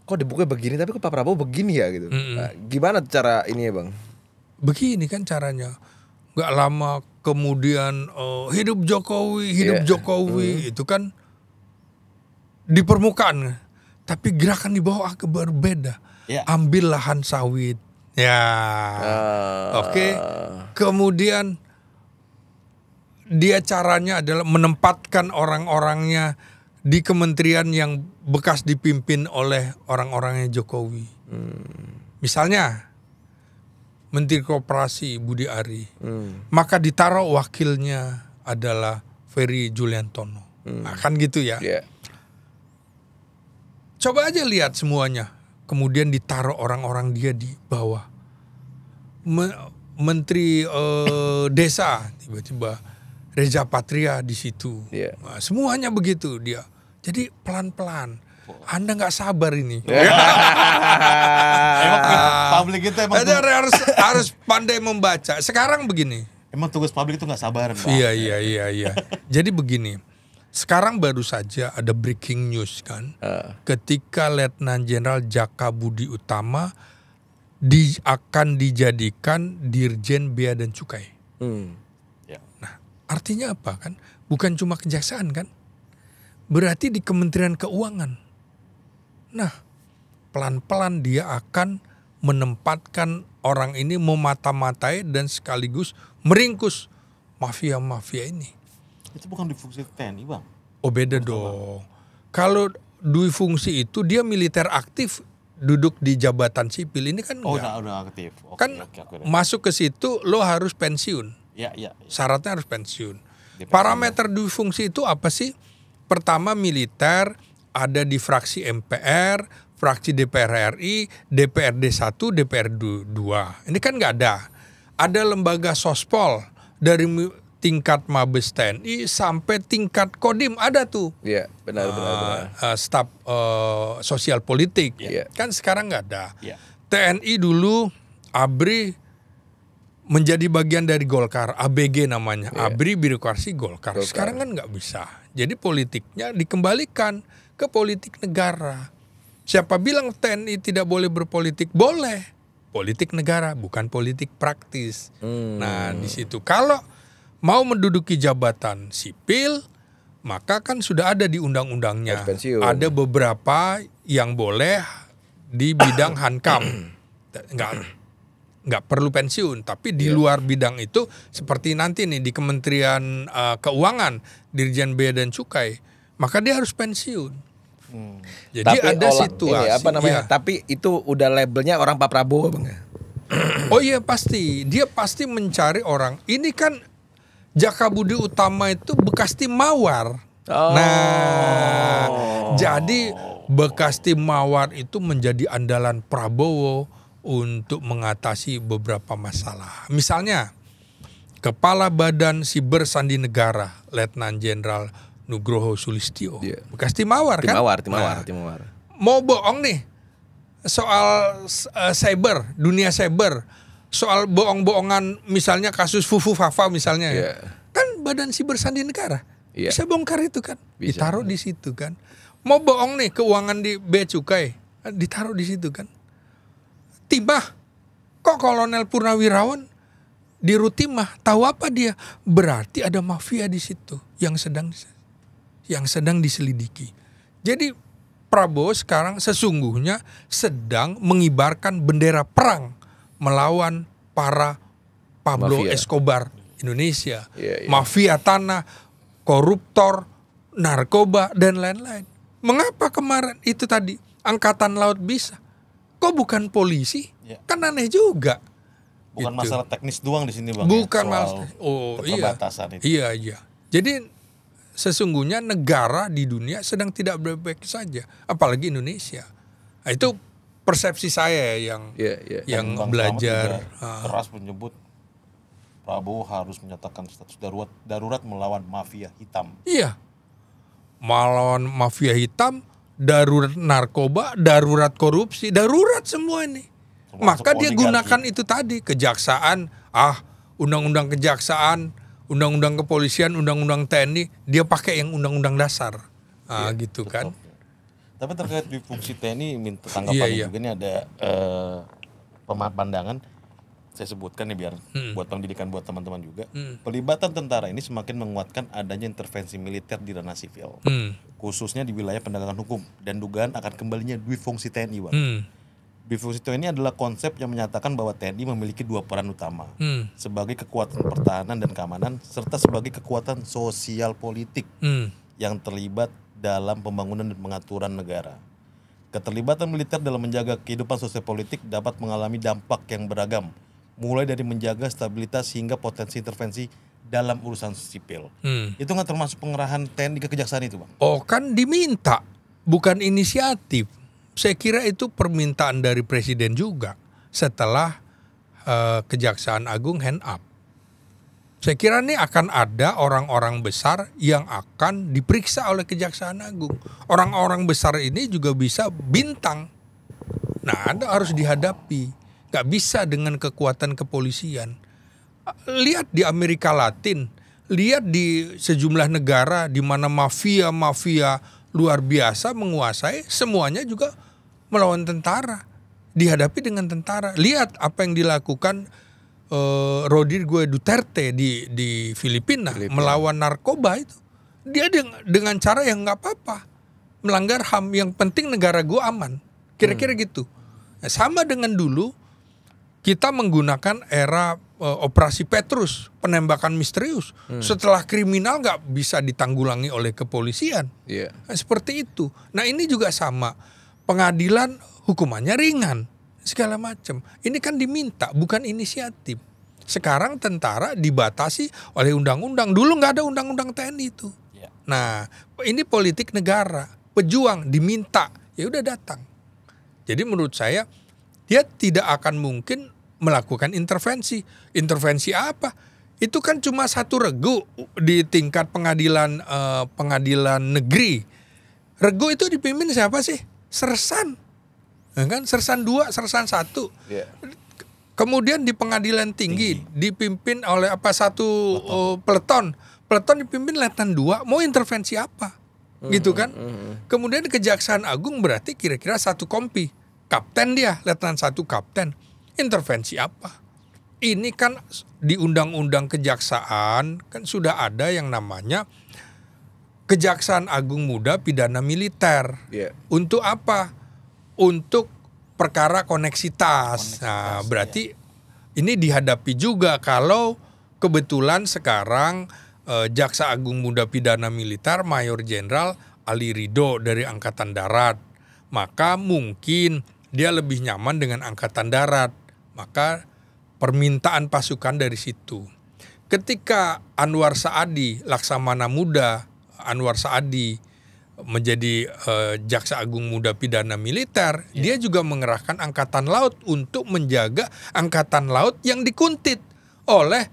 Speaker 3: Kok di bukunya begini tapi kok Pak Prabowo begini ya gitu. Nah, gimana cara ini ya Bang?
Speaker 1: Begini kan caranya. Gak lama kemudian hidup Jokowi itu kan di permukaan. Tapi gerakan di bawah agak berbeda. Ambil lahan sawit. Oke. Kemudian dia caranya adalah menempatkan orang-orangnya di kementerian yang bekas dipimpin oleh orang-orangnya Jokowi. Misalnya Menteri Koperasi Budi Ari. Maka ditaruh wakilnya adalah Ferry Juliantono. Nah, kan gitu ya. Coba aja lihat semuanya. Kemudian ditaruh orang-orang dia di bawah. Menteri Desa tiba-tiba Reza Patria di situ. Nah, semuanya begitu dia. Jadi pelan-pelan. Anda nggak sabar ini.
Speaker 2: Emang publik itu emang
Speaker 1: harus pandai membaca. Sekarang begini.
Speaker 2: Emang tugas publik itu nggak sabaran, Bang.
Speaker 1: Iya. Jadi begini. Sekarang baru saja ada breaking news kan. Ketika Letnan Jenderal Jaka Budi Utama akan dijadikan Dirjen Bea dan Cukai. Nah, artinya apa kan? Bukan cuma kejaksaan kan? Berarti di Kementerian Keuangan. Nah, pelan-pelan dia akan menempatkan orang ini memata-matai dan sekaligus meringkus mafia-mafia ini.
Speaker 2: Itu bukan di fungsi TNI, Bang.
Speaker 1: Oh, beda dong. Kalau dui fungsi itu dia militer aktif duduk di jabatan sipil. Ini kan enggak.
Speaker 2: Udah aktif.
Speaker 1: Masuk ke situ lo harus pensiun.
Speaker 2: Iya.
Speaker 1: Syaratnya harus pensiun. Parameter dui fungsi itu apa sih? Pertama militer, ada di fraksi MPR, fraksi DPR RI, DPRD 1, DPRD 2. Ini kan nggak ada. Ada lembaga sospol dari tingkat Mabes TNI sampai tingkat Kodim ada tuh.
Speaker 3: Iya, benar.
Speaker 1: Staf sosial politik. Kan sekarang nggak ada. TNI dulu ABRI menjadi bagian dari Golkar, ABG namanya, ABRI birokrasi Golkar. Sekarang kan nggak bisa. Jadi politiknya dikembalikan ke politik negara. Siapa bilang TNI tidak boleh berpolitik? Boleh. Politik negara, bukan politik praktis. Nah, di situ kalau mau menduduki jabatan sipil, maka kan sudah ada di undang-undangnya. Ada beberapa yang boleh di bidang Hankam. Nggak perlu pensiun, tapi di luar bidang itu seperti nanti nih di Kementerian Keuangan, Dirjen Bea dan Cukai, maka dia harus pensiun. Jadi tapi ada situasi.
Speaker 3: Tapi itu udah labelnya orang Pak Prabowo, Bang.
Speaker 1: Oh iya pasti, dia pasti mencari orang. Ini kan Jaka Budi Utama itu bekas tim Mawar. Nah, jadi bekas tim Mawar itu menjadi andalan Prabowo untuk mengatasi beberapa masalah. Misalnya, Kepala Badan Siber Sandi Negara, Letnan Jenderal Nugroho Sulistyo, bekas tim Mawar kan?
Speaker 3: Tim Mawar.
Speaker 1: Mau bohong nih, soal cyber, dunia cyber, soal bohong-bohongan, misalnya kasus Fufu Fafa misalnya, kan Badan Siber Sandi Negara bisa bongkar itu kan, ditaruh di situ kan. Mau bohong nih keuangan di Bea Cukai, ditaruh di situ kan. Timah, kok Kolonel Purnawirawan di Rutimah, tahu apa dia? Berarti ada mafia di situ yang sedang diselidiki. Jadi Prabowo sekarang sesungguhnya sedang mengibarkan bendera perang melawan para Pablo Escobar Indonesia, mafia tanah, koruptor, narkoba dan lain-lain. Mengapa kemarin itu tadi angkatan laut bisa? Kok bukan polisi? Kan aneh juga.
Speaker 2: Bukan
Speaker 1: gitu.
Speaker 2: Masalah teknis doang di sini Bang.
Speaker 1: Bukan
Speaker 2: ya,
Speaker 1: masalah. Oh
Speaker 2: keterbatasan
Speaker 1: iya.
Speaker 2: itu.
Speaker 1: Iya. Jadi sesungguhnya negara di dunia sedang tidak baik-baik saja, apalagi Indonesia. Nah, itu persepsi saya yang
Speaker 2: Bang
Speaker 1: belajar.
Speaker 2: Keras menyebut Prabowo harus menyatakan status darurat melawan mafia hitam.
Speaker 1: Iya. Melawan mafia hitam, darurat narkoba, darurat korupsi, darurat semua ini. Maka dia gunakan itu tadi, kejaksaan, undang-undang kejaksaan, undang-undang kepolisian, undang-undang TNI, dia pakai yang undang-undang dasar. Gitu kan.
Speaker 2: Tapi terkait di fungsi TNI minta tanggapan juga ini ada pandangan saya sebutkan nih biar buat pendidikan buat teman-teman juga. Pelibatan tentara ini semakin menguatkan adanya intervensi militer di ranah sivil. Khususnya di wilayah penegakan hukum dan dugaan akan kembalinya dwi-fungsi TNI, Bang. Dwi-fungsi TNI adalah konsep yang menyatakan bahwa TNI memiliki dua peran utama. Sebagai kekuatan pertahanan dan keamanan serta sebagai kekuatan sosial politik yang terlibat dalam pembangunan dan pengaturan negara. Keterlibatan militer dalam menjaga kehidupan sosial politik dapat mengalami dampak yang beragam, mulai dari menjaga stabilitas hingga potensi intervensi dalam urusan sipil. Itu nggak termasuk pengerahan TNI ke kejaksaan itu, Bang?
Speaker 1: Oh, kan diminta, bukan inisiatif. Saya kira itu permintaan dari presiden juga setelah Kejaksaan Agung hand up. Saya kira ini akan ada orang-orang besar yang akan diperiksa oleh Kejaksaan Agung. Orang-orang besar ini juga bisa bintang. Nah, ada harus dihadapi. Gak bisa dengan kekuatan kepolisian. Lihat di Amerika Latin, lihat di sejumlah negara di mana mafia-mafia luar biasa menguasai, semuanya juga melawan tentara, dihadapi dengan tentara. Lihat apa yang dilakukan Rodrigo Duterte di Filipina melawan narkoba itu. Dia dengan cara yang nggak apa-apa, melanggar HAM, yang penting negara gua aman. Kira-kira gitu. Nah, sama dengan dulu kita menggunakan era operasi Petrus, penembakan misterius. Setelah kriminal nggak bisa ditanggulangi oleh kepolisian. Nah, seperti itu. Nah, ini juga sama. Pengadilan hukumannya ringan, segala macam. Ini kan diminta, bukan inisiatif. Sekarang tentara dibatasi oleh undang-undang. Dulu nggak ada undang-undang TNI itu. Nah, ini politik negara. Pejuang diminta, ya udah datang. Jadi menurut saya dia tidak akan mungkin melakukan intervensi. Intervensi apa? Itu kan cuma satu regu di tingkat pengadilan negeri. Regu itu dipimpin siapa sih? Sersan. Kan Sersan 2, Sersan 1. Kemudian di pengadilan tinggi dipimpin oleh satu peleton. Peleton dipimpin letnan 2. Mau intervensi apa? Gitu kan? Kemudian di Kejaksaan Agung berarti kira-kira satu kompi. Kapten dia, letnan 1 kapten. Intervensi apa? Ini kan di undang-undang kejaksaan kan sudah ada yang namanya Kejaksaan Agung Muda Pidana Militer. Untuk apa? Untuk perkara koneksitas. Nah, berarti ini dihadapi juga kalau kebetulan sekarang Jaksa Agung Muda Pidana Militer Mayor Jenderal Ali Ridho dari Angkatan Darat. Maka mungkin dia lebih nyaman dengan Angkatan Darat. Maka permintaan pasukan dari situ. Ketika Anwar Saadi, Laksamana Muda Anwar Saadi menjadi Jaksa Agung Muda Pidana Militer, dia juga mengerahkan Angkatan Laut untuk menjaga Angkatan Laut yang dikuntit oleh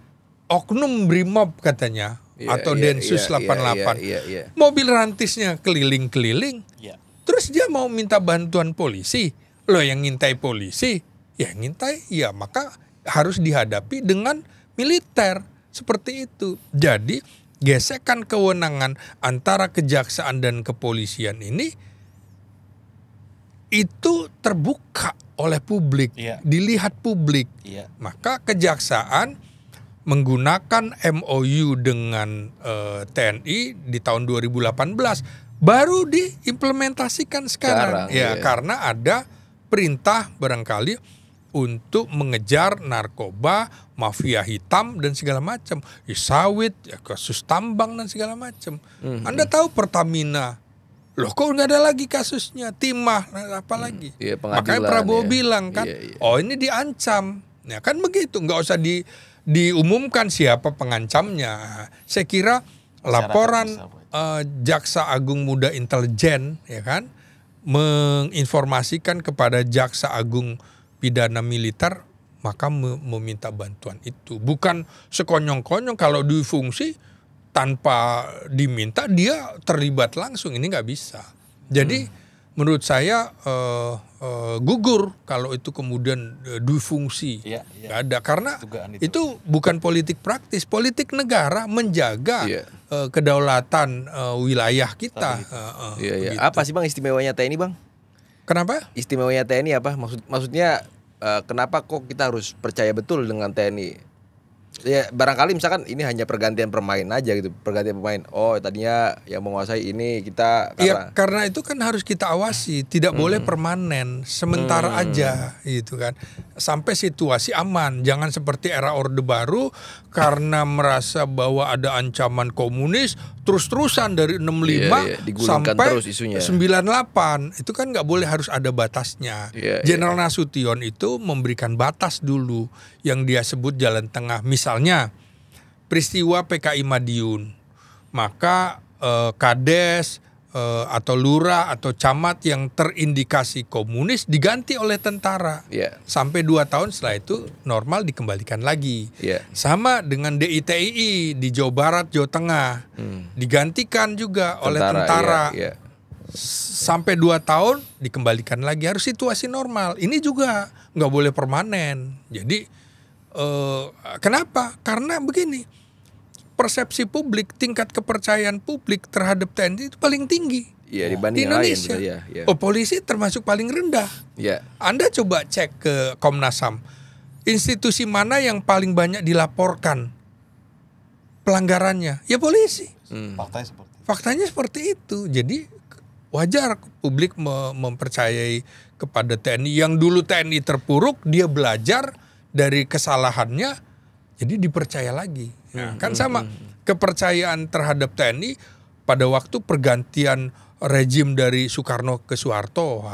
Speaker 1: oknum Brimob katanya, atau Densus 88. Mobil rantisnya keliling-keliling. Terus dia mau minta bantuan polisi Lo yang ngintai polisi, ya ngintai, ya maka harus dihadapi dengan militer. Seperti itu. Jadi gesekan kewenangan antara kejaksaan dan kepolisian ini itu terbuka oleh publik, dilihat publik. Maka kejaksaan menggunakan MOU dengan TNI di tahun 2018 baru diimplementasikan sekarang. Karena ada perintah barangkali untuk mengejar narkoba, mafia hitam dan segala macam, sawit, kasus tambang dan segala macam. Anda tahu Pertamina, loh kok nggak ada lagi kasusnya, timah, apa lagi? Makanya Prabowo bilang kan, oh ini diancam, ya kan begitu, nggak usah diumumkan siapa pengancamnya. Saya kira laporan Jaksa Agung Muda Intelijen, ya kan, menginformasikan kepada Jaksa Agung Pidana Militer, maka meminta bantuan itu. Bukan sekonyong-konyong kalau difungsi tanpa diminta dia terlibat langsung, ini nggak bisa. Jadi menurut saya gugur kalau itu kemudian difungsi. Nggak ada, karena itu bukan politik praktis, politik negara menjaga kedaulatan wilayah kita.
Speaker 3: Gitu. Apa sih Bang istimewanya TNI Bang?
Speaker 1: Kenapa?
Speaker 3: Istimewanya TNI apa? Maksudnya kenapa kok kita harus percaya betul dengan TNI? Ya barangkali misalkan ini hanya pergantian pemain aja gitu, pergantian pemain. Oh tadinya yang menguasai ini kita
Speaker 1: karena itu kan harus kita awasi, tidak boleh permanen, sementara aja gitu kan, sampai situasi aman. Jangan seperti era Orde Baru karena merasa bahwa ada ancaman komunis terus-terusan dari 65 sampai terus isunya. 98. Itu kan nggak boleh, harus ada batasnya. Jenderal Nasution itu memberikan batas dulu yang dia sebut jalan tengah. Misalnya peristiwa PKI Madiun, maka kades atau lurah atau camat yang terindikasi komunis diganti oleh tentara. Sampai 2 tahun setelah itu normal dikembalikan lagi. Sama dengan DITII di Jawa Barat, Jawa Tengah, digantikan juga oleh tentara. Sampai 2 tahun dikembalikan lagi, harus situasi normal. Ini juga nggak boleh permanen. Jadi kenapa? Karena begini, persepsi publik, tingkat kepercayaan publik terhadap TNI itu paling tinggi di Indonesia. Oh, polisi termasuk paling rendah. Anda coba cek ke Komnas HAM, institusi mana yang paling banyak dilaporkan pelanggarannya? Ya polisi. Faktanya seperti itu. Jadi wajar publik mempercayai kepada TNI. Yang dulu TNI terpuruk, dia belajar dari kesalahannya, jadi dipercaya lagi. Kan sama kepercayaan terhadap TNI pada waktu pergantian rejim dari Soekarno ke Soeharto,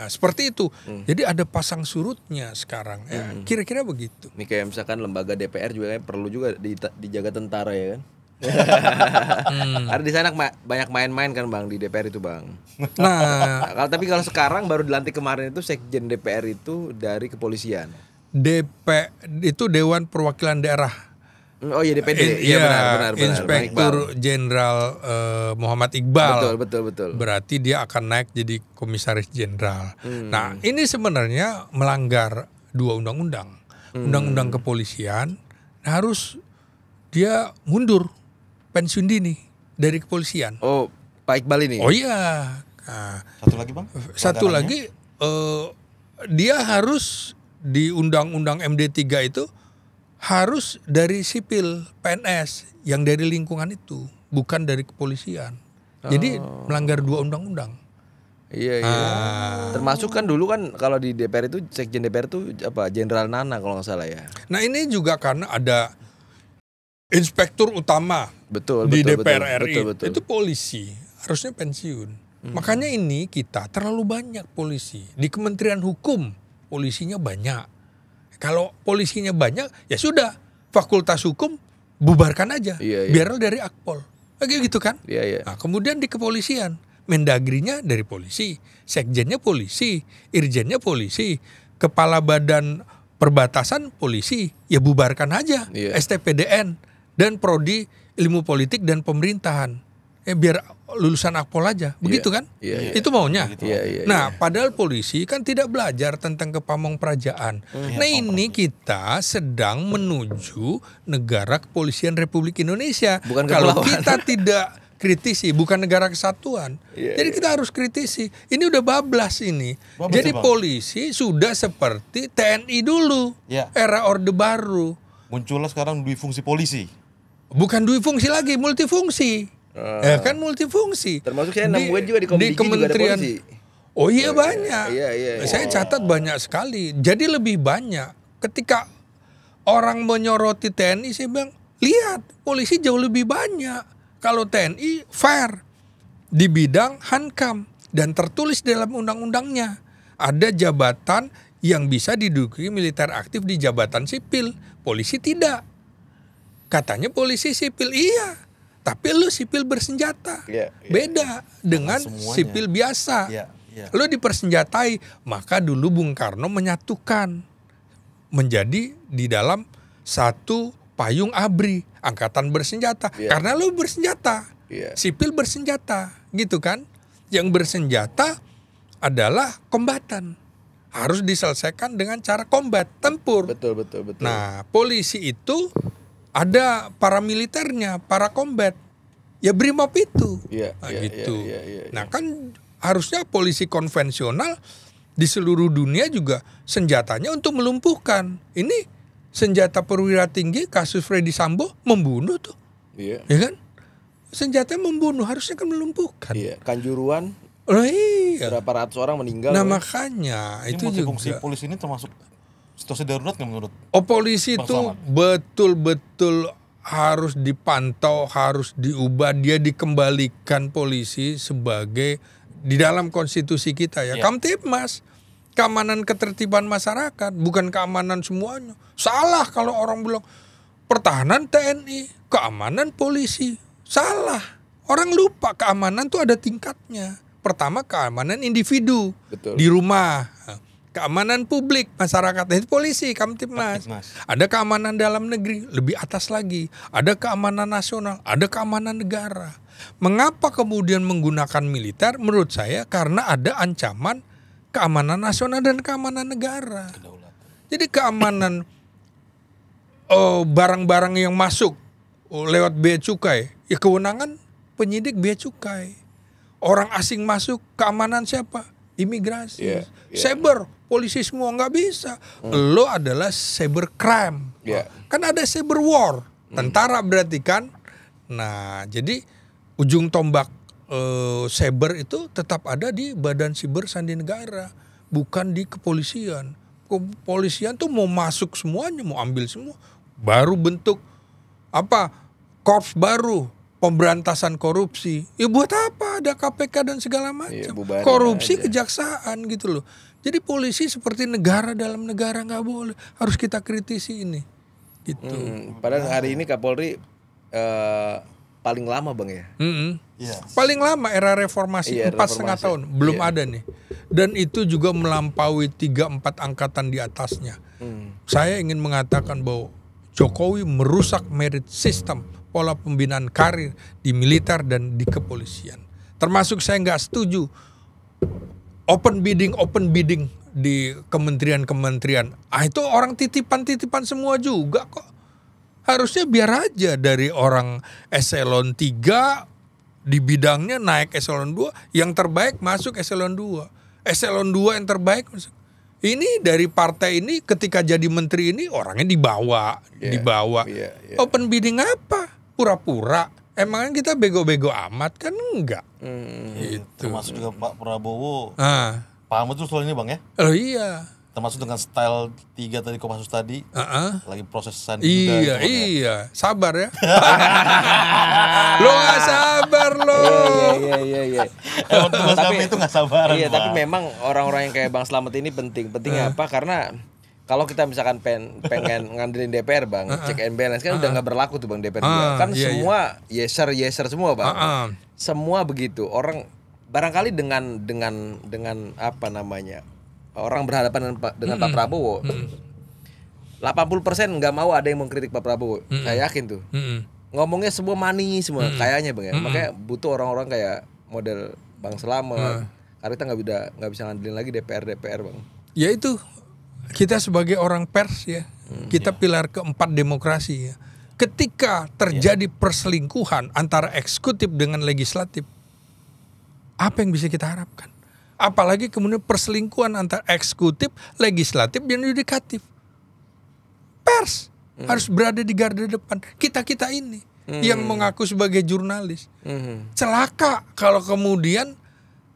Speaker 1: seperti itu. Jadi ada pasang surutnya sekarang. Kira-kira begitu.
Speaker 3: Ini kayak misalkan lembaga DPR juga perlu juga dijaga tentara ya kan. Ada di sana banyak main-main kan Bang di DPR itu Bang. Tapi kalau sekarang baru dilantik kemarin itu sekjen DPR itu dari kepolisian.
Speaker 1: itu Dewan Perwakilan Daerah.
Speaker 3: Oh iya DPD. Benar.
Speaker 1: Inspektur Jenderal Muhammad Iqbal.
Speaker 3: Betul.
Speaker 1: Berarti dia akan naik jadi Komisaris Jenderal. Nah, ini sebenarnya melanggar 2 undang-undang. Undang-undang kepolisian, harus dia mundur, pensiun dini dari kepolisian.
Speaker 3: Oh, Pak Iqbal ini.
Speaker 1: Oh iya. Nah,
Speaker 2: satu lagi Bang.
Speaker 1: Satu lagi dia harus di Undang-Undang MD3 itu harus dari sipil PNS yang dari lingkungan itu, bukan dari kepolisian. Jadi melanggar 2 undang-undang.
Speaker 3: Iya. Termasuk kan dulu kan kalau di DPR itu sekjen DPR itu apa Jenderal Nana kalau nggak salah ya.
Speaker 1: Nah ini juga karena ada inspektur utama di DPR RI itu polisi, harusnya pensiun. Makanya ini kita terlalu banyak polisi di Kementerian Hukum, polisinya banyak. Kalau polisinya banyak, ya sudah, Fakultas Hukum bubarkan aja, biarlah dari Akpol, kayak gitu kan. Nah, kemudian di kepolisian, Mendagrinya dari polisi, sekjennya polisi, irjennya polisi, kepala badan perbatasan polisi, ya bubarkan aja STPDN dan Prodi Ilmu Politik dan Pemerintahan. biar lulusan Akpol aja, begitu kan? Itu maunya. Nah, padahal polisi kan tidak belajar tentang kepamongprajaan. Nah, ini kita sedang menuju negara kepolisian Republik Indonesia.
Speaker 3: Bukan
Speaker 1: kalau
Speaker 3: kepulauan.
Speaker 1: kita tidak kritisi, bukan negara kesatuan. Jadi kita harus kritisi. Ini udah bablas ini. Jadi polisi sudah seperti TNI dulu, era Orde Baru.
Speaker 2: Muncullah sekarang dui fungsi polisi.
Speaker 1: Bukan dui fungsi lagi, multifungsi. Ya kan multifungsi.
Speaker 3: Termasuk saya nemuin juga di Kementerian.
Speaker 1: Juga ada polisi. Oh iya banyak. Saya catat banyak sekali. Jadi lebih banyak. Ketika orang menyoroti TNI, saya bilang, lihat polisi jauh lebih banyak. Kalau TNI fair di bidang Hankam dan tertulis dalam undang-undangnya. Ada jabatan yang bisa diduduki militer aktif di jabatan sipil. Polisi tidak. Katanya polisi sipil, iya. Tapi lu sipil bersenjata, beda dengan sipil biasa. Lu dipersenjatai, maka dulu Bung Karno menyatukan menjadi di dalam satu payung ABRI, angkatan bersenjata. Karena lu bersenjata, sipil bersenjata, gitu kan? Yang bersenjata adalah kombatan, harus diselesaikan dengan cara combat, tempur.
Speaker 3: Betul.
Speaker 1: Nah, polisi itu ada paramiliternya, para combat. Ya BRIMOB itu. Gitu. Nah, kan harusnya polisi konvensional di seluruh dunia juga senjatanya untuk melumpuhkan. Ini senjata perwira tinggi kasus Freddy Sambo membunuh tuh. Ya kan? Senjatanya membunuh, harusnya kan melumpuhkan.
Speaker 3: Kanjuruan. Berapa ratus orang meninggal.
Speaker 1: Nah, makanya
Speaker 2: ini
Speaker 1: itu juga.
Speaker 2: Fungsi polisi ini termasuk situasi darurat nggak menurut?
Speaker 1: Polisi itu betul-betul harus dipantau, harus diubah. Dia dikembalikan polisi sebagai di dalam konstitusi kita ya. Kamtibmas, keamanan ketertiban masyarakat, bukan keamanan semuanya. Salah kalau orang bilang pertahanan TNI, keamanan polisi. Salah. Orang lupa keamanan tuh ada tingkatnya. Pertama keamanan individu di rumah. Keamanan publik masyarakat itu polisi, Kamtibmas. Ada keamanan dalam negeri, lebih atas lagi. Ada keamanan nasional, ada keamanan negara. Mengapa kemudian menggunakan militer? Menurut saya karena ada ancaman keamanan nasional dan keamanan negara. Jadi keamanan barang-barang yang masuk lewat bea cukai, ya kewenangan penyidik bea cukai. Orang asing masuk, keamanan siapa? Imigrasi, cyber, polisi semua nggak bisa. Lo adalah cyber crime, kan ada cyber war, tentara berarti kan. Nah, jadi ujung tombak cyber itu tetap ada di Badan Siber Sandi Negara, bukan di kepolisian. Kepolisian tuh mau masuk semuanya, mau ambil semua, baru bentuk korps baru. Pemberantasan korupsi, ya buat apa ada KPK dan segala macam, korupsi aja. Kejaksaan gitu loh. Jadi polisi seperti negara dalam negara, nggak boleh, harus kita kritisi ini. Gitu.
Speaker 3: Padahal hari ini Kapolri paling lama bang ya.
Speaker 1: Paling lama era reformasi 4,5 tahun, belum ada nih. Dan itu juga melampaui 3-4 angkatan di atasnya. Saya ingin mengatakan bahwa Jokowi merusak merit system, pola pembinaan karir di militer dan di kepolisian. Termasuk saya nggak setuju open bidding di kementerian-kementerian. Itu orang titipan semua juga kok. Harusnya biar aja dari orang eselon 3 di bidangnya naik eselon 2, yang terbaik masuk eselon 2. Eselon 2 yang terbaik masuk. Ini dari partai ini ketika jadi menteri ini orangnya dibawa. Open bidding apa? Pura-pura. Emangnya kita bego-bego amat kan? Enggak. Gitu.
Speaker 2: Termasuk juga Pak Prabowo. Paham betul soal ini bang ya?
Speaker 1: Oh iya.
Speaker 2: Termasuk dengan style 3 tadi Kopassus tadi. Lagi proses sandi
Speaker 1: juga. Iya. Sabar ya. Lo gak sabar lo.
Speaker 3: Iya.
Speaker 2: Tapi itu gak sabar.
Speaker 3: Iya, tapi memang orang-orang yang kayak Bang Slamet ini penting. Pentingnya apa? Karena kalau kita misalkan pengen ngandelin DPR bang, check and balance kan udah nggak berlaku tuh bang DPR juga. Kan semua yeser semua bang. Semua begitu. Orang barangkali dengan apa namanya, orang berhadapan dengan Pak Prabowo, 80% nggak mau ada yang mengkritik Pak Prabowo. Saya yakin tuh. ngomongnya semua money semua kayaknya Bang ya. Makanya butuh orang-orang kayak model Bang Slamet. Karena kita nggak bisa ngandelin lagi DPR Bang.
Speaker 1: Ya itu kita sebagai orang pers ya, kita pilar keempat demokrasi ya. Ketika terjadi perselingkuhan antara eksekutif dengan legislatif, apa yang bisa kita harapkan? Apalagi kemudian perselingkuhan antara eksekutif, legislatif, dan yudikatif. Pers harus berada di garda depan. Kita ini yang mengaku sebagai jurnalis. Celaka kalau kemudian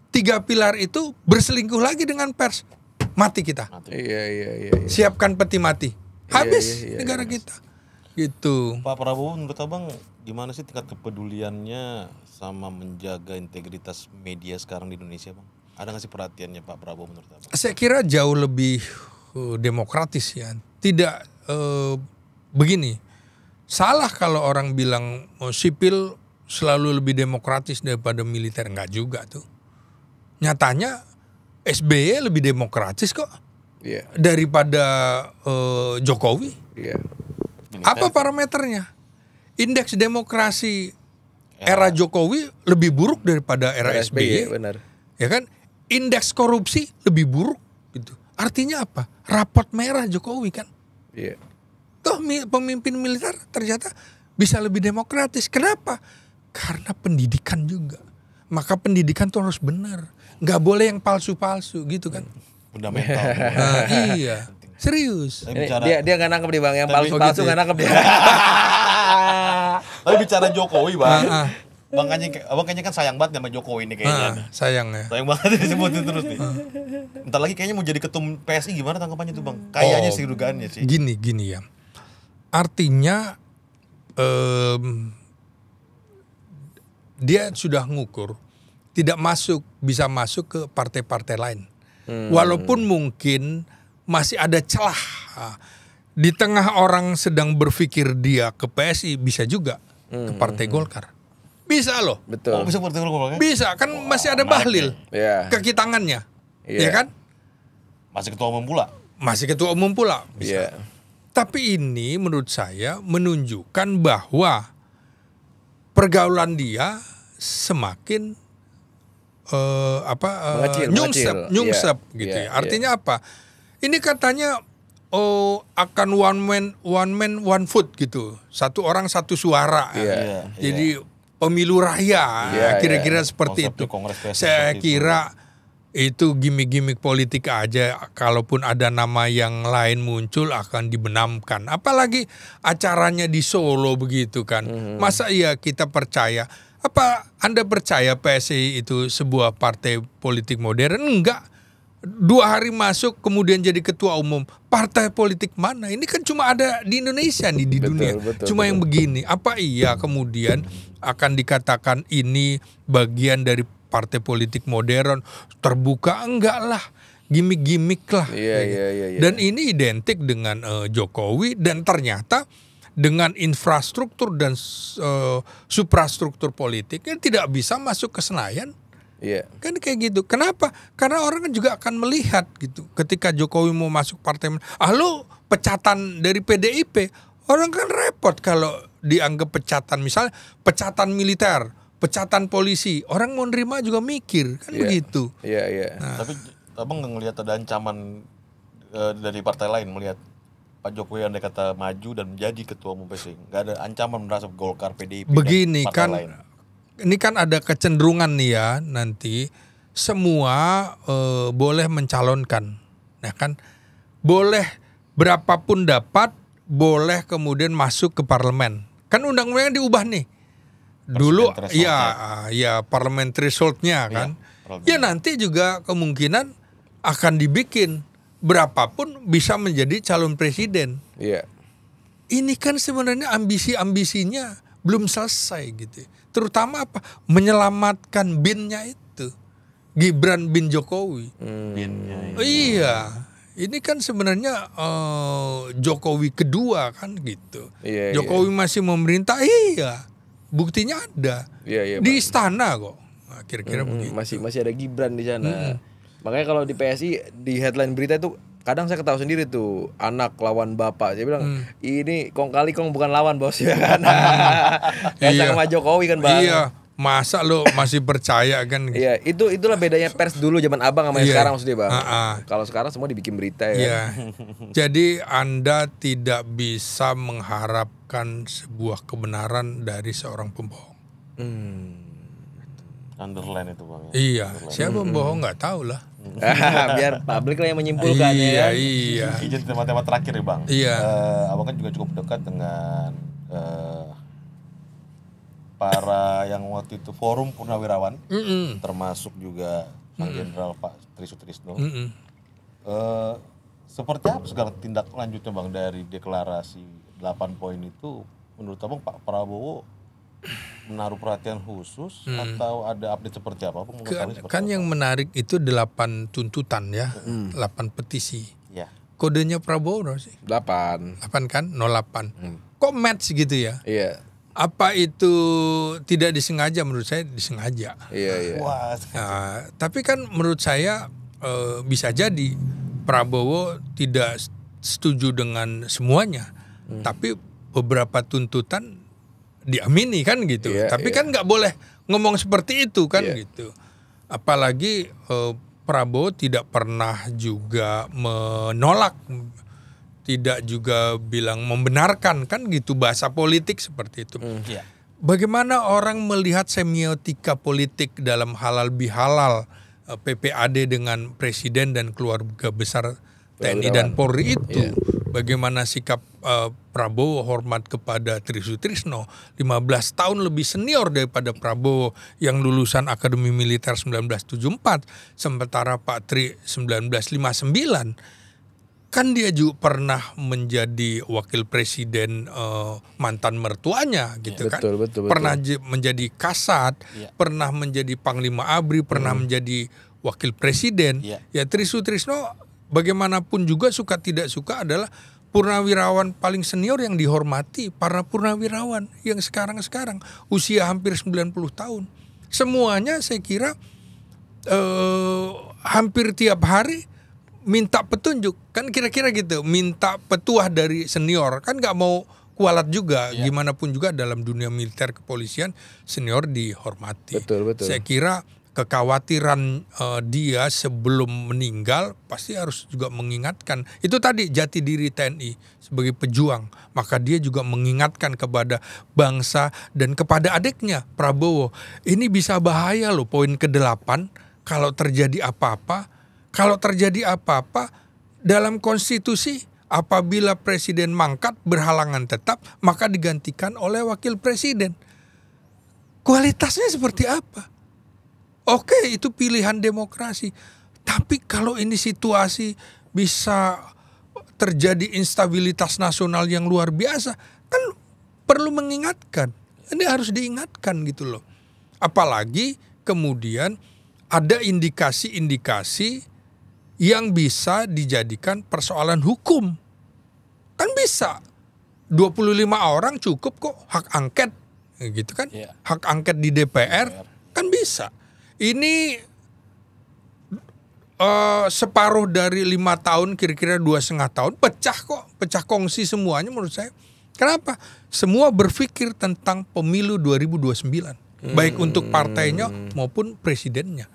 Speaker 1: 3 pilar itu berselingkuh lagi dengan pers. Mati kita.
Speaker 3: Iya.
Speaker 1: Siapkan peti mati. Habis negara kita. Gitu.
Speaker 2: Pak Prabowo menurut Abang gimana sih tingkat kepeduliannya sama menjaga integritas media sekarang di Indonesia, Bang? Ada nggak sih perhatiannya Pak Prabowo menurut Abang?
Speaker 1: Saya kira jauh lebih demokratis ya. Tidak begini. Salah kalau orang bilang sipil selalu lebih demokratis daripada militer. Enggak juga tuh. Nyatanya SBY lebih demokratis kok daripada Jokowi. Apa parameternya? Indeks demokrasi era Jokowi lebih buruk daripada era SBY.
Speaker 3: Benar.
Speaker 1: Ya kan? Indeks korupsi lebih buruk gitu. Artinya apa? Rapot merah Jokowi kan.
Speaker 3: Iya.
Speaker 1: Toh pemimpin militer ternyata bisa lebih demokratis. Kenapa? Karena pendidikan juga. Maka pendidikan tuh harus benar. Nggak boleh yang palsu-palsu gitu kan.
Speaker 2: Fundamental.
Speaker 1: Nah, iya. Serius.
Speaker 3: Dia nggak nangkep nih Bang, yang palsu-palsu nggak nangkep dia.
Speaker 2: Tapi bicara Jokowi Bang. Abang kayaknya kan sayang banget sama Jokowi ini kayaknya.
Speaker 1: Sayang ya.
Speaker 2: Sayang banget disebutin terus nih. Bentar lagi kayaknya mau jadi ketum PSI, gimana tanggapannya tuh Bang? Kayaknya sih dugaannya sih.
Speaker 1: Gini ya. Artinya dia sudah ngukur tidak bisa masuk ke partai-partai lain. Walaupun mungkin masih ada celah. Di tengah orang sedang berpikir dia ke PSI, bisa juga ke Partai Golkar. Bisa loh.
Speaker 3: Betul.
Speaker 2: Oh, bisa Partai Golkar?
Speaker 1: Bisa, kan masih ada Bahlil. Kaki tangannya. Ya kan?
Speaker 2: Masih ketua umum pula.
Speaker 1: Masih ketua umum pula. Bisa. Tapi ini menurut saya menunjukkan bahwa pergaulan dia semakin nyungsep gitu ya. Artinya apa? Ini katanya akan one man one vote gitu. Satu orang satu suara. Jadi pemilu raya kira-kira seperti itu. Saya kira itu gimmick-gimmick politik aja. Kalaupun ada nama yang lain muncul akan dibenamkan. Apalagi acaranya di Solo begitu kan. Masa iya kita percaya? Apa Anda percaya PSI itu sebuah partai politik modern? Enggak. 2 hari masuk kemudian jadi ketua umum. Partai politik mana? Ini kan cuma ada di Indonesia nih, di dunia. Cuma yang begini. Apa iya kemudian akan dikatakan ini bagian dari partai politik modern? Terbuka? Enggak lah. Gimik-gimik lah. Dan ini identik dengan Jokowi. Dan ternyata dengan infrastruktur dan suprastruktur politiknya tidak bisa masuk ke Senayan. Kan kayak gitu. Kenapa? Karena orang kan juga akan melihat gitu. Ketika Jokowi mau masuk partai, lu pecatan dari PDIP, orang kan repot kalau dianggap pecatan. Misalnya pecatan militer, pecatan polisi, orang mau nerima juga mikir kan begitu.
Speaker 2: Nah. Tapi abang nggak ngelihat ada ancaman dari partai lain melihat Pak Jokowi andai kata maju dan menjadi ketua umum PSI, nggak ada ancaman merasa Golkar, PDIP,
Speaker 1: begini
Speaker 2: dan partai
Speaker 1: kan
Speaker 2: lain.
Speaker 1: Ini kan ada kecenderungan nih ya, nanti semua boleh mencalonkan, ya kan, boleh berapapun dapat, boleh kemudian masuk ke parlemen. Kan undang-undangnya diubah nih. Dulu ya parliament threshold-nya kan. Ya nanti juga kemungkinan akan dibikin berapapun bisa menjadi calon presiden. Ini kan sebenarnya ambisi-ambisinya belum selesai gitu. Terutama apa? Menyelamatkan bin-nya itu. Gibran bin Jokowi. Iya. Ini kan sebenarnya Jokowi kedua kan gitu. Jokowi masih memerintah, buktinya ada. Di istana kok. Nah, kira-kira begitu.
Speaker 3: Masih ada Gibran di sana. Makanya kalau di PSI di headline berita itu kadang saya ketawa sendiri tuh, anak lawan bapak. Saya bilang, ini kong kali kong bukan lawan bos ya kan. Kayak sama Jokowi kan bang.
Speaker 1: Iya, masa lo masih percaya kan?
Speaker 3: Iya, itulah bedanya pers dulu zaman abang sama yang sekarang maksudnya bang. Kalau sekarang semua dibikin berita ya.
Speaker 1: Iya. Jadi Anda tidak bisa mengharapkan sebuah kebenaran dari seorang pembohong.
Speaker 2: Underline itu bang.
Speaker 1: Iya, siapa pembohong nggak tahu lah.
Speaker 3: Biar publik lah yang menyimpulkan ya.
Speaker 1: Iya.
Speaker 2: Izin tema-tema terakhir ya bang.
Speaker 1: Iya.
Speaker 2: Abang kan juga cukup dekat dengan para yang waktu itu forum purnawirawan, termasuk juga Sang Jenderal Pak Tri Sutrisno. Seperti apa sekarang tindak lanjutnya bang dari deklarasi 8 poin itu? Menurut abang Pak Prabowo menaruh perhatian khusus atau ada update seperti apa?
Speaker 1: Kan yang menarik itu 8 tuntutan ya, 8 petisi.
Speaker 2: Ya.
Speaker 1: Kodenya Prabowo berapa sih?
Speaker 3: 8
Speaker 1: kan? 08. Kok match gitu ya?
Speaker 3: Iya.
Speaker 1: Apa itu tidak disengaja? Menurut saya disengaja.
Speaker 3: Iya.
Speaker 2: Wah.
Speaker 1: Nah, tapi kan menurut saya bisa jadi Prabowo tidak setuju dengan semuanya, tapi beberapa tuntutan diamini kan gitu. Tapi kan nggak boleh ngomong seperti itu kan gitu. Apalagi Prabowo tidak pernah juga menolak, tidak juga bilang membenarkan kan gitu, bahasa politik seperti itu. Bagaimana orang melihat semiotika politik dalam halal bihalal PPAD dengan presiden dan keluarga besar TNI dan Polri itu? Bagaimana sikap Prabowo hormat kepada Tri Sutrisno, 15 tahun lebih senior daripada Prabowo yang lulusan Akademi Militer 1974, sementara Pak Tri 1959. Kan dia juga pernah menjadi wakil presiden mantan mertuanya gitu kan.
Speaker 3: Betul.
Speaker 1: Pernah menjadi Kasat, pernah menjadi Panglima ABRI, pernah menjadi wakil presiden. Ya Tri Sutrisno bagaimanapun juga suka tidak suka adalah purnawirawan paling senior yang dihormati para purnawirawan yang sekarang usia hampir 90 tahun. Semuanya saya kira hampir tiap hari minta petunjuk, kan kira-kira gitu, minta petuah dari senior, kan nggak mau kualat juga, gimana pun juga dalam dunia militer kepolisian senior dihormati.
Speaker 3: Betul.
Speaker 1: Saya kira kekhawatiran dia sebelum meninggal pasti harus juga mengingatkan, itu tadi jati diri TNI sebagai pejuang, maka dia juga mengingatkan kepada bangsa dan kepada adiknya Prabowo, ini bisa bahaya loh poin ke-8 kalau terjadi apa-apa. Kalau terjadi apa-apa dalam konstitusi, apabila presiden mangkat berhalangan tetap, maka digantikan oleh wakil presiden. Kualitasnya seperti apa? Oke, itu pilihan demokrasi. Tapi kalau ini situasi bisa terjadi instabilitas nasional yang luar biasa, kan perlu mengingatkan. Ini harus diingatkan gitu loh. Apalagi kemudian ada indikasi-indikasi yang bisa dijadikan persoalan hukum. Kan bisa. 25 orang cukup kok hak angket. Gitu kan. Hak angket di DPR kan bisa. Ini separuh dari 5 tahun, kira-kira 2,5 tahun, pecah kongsi semuanya menurut saya. Kenapa? Semua berpikir tentang pemilu 2029. Baik untuk partainya maupun presidennya.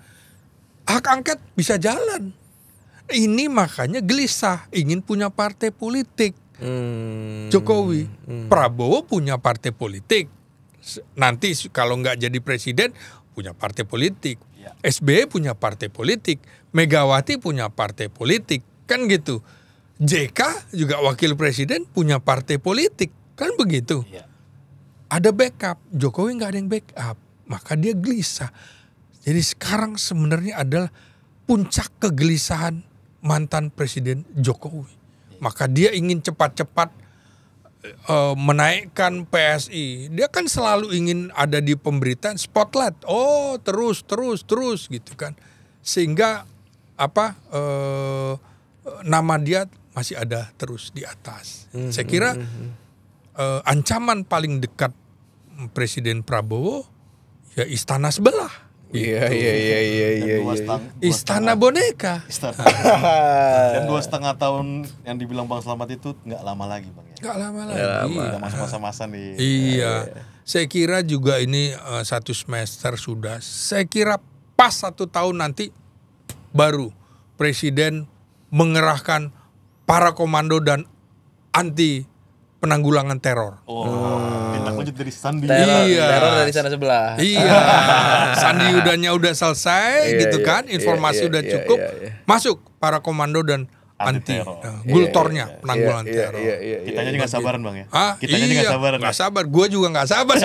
Speaker 1: Hak angket bisa jalan. Ini makanya gelisah, ingin punya partai politik. Jokowi, Prabowo punya partai politik. Nanti kalau nggak jadi presiden, punya partai politik. SBY punya partai politik. Megawati punya partai politik. Kan gitu. JK juga wakil presiden punya partai politik. Kan begitu. Ada backup. Jokowi nggak ada yang backup. Maka dia gelisah. Jadi sekarang sebenarnya adalah puncak kegelisahan mantan Presiden Jokowi. Maka dia ingin cepat-cepat menaikkan PSI. Dia kan selalu ingin ada di pemberitaan spotlight. Oh, terus gitu kan. Sehingga nama dia masih ada terus di atas. Saya kira ancaman paling dekat Presiden Prabowo ya istana sebelah
Speaker 3: Iya.
Speaker 1: Istana boneka.
Speaker 2: Dan 2,5 tahun yang dibilang Bang Slamet itu nggak lama lagi Bang ya.
Speaker 1: Nggak lama lagi.
Speaker 2: Udah masuk masa-masa nih.
Speaker 1: Iya. Saya kira juga ini 1 semester sudah. Saya kira pas 1 tahun nanti baru Presiden mengerahkan para komando dan anti penanggulangan teror.
Speaker 2: Tindak lanjut dari Sandi.
Speaker 3: Teror dari sana sebelah.
Speaker 1: Iya. Sandi udah selesai gitu kan, informasi udah cukup. Masuk para komando dan anti gultornya penanggulangan teror.
Speaker 2: Kitanya juga sabaran Bang ya.
Speaker 1: Kitanya juga sabaran. Nggak sabar, gue juga nggak sabar.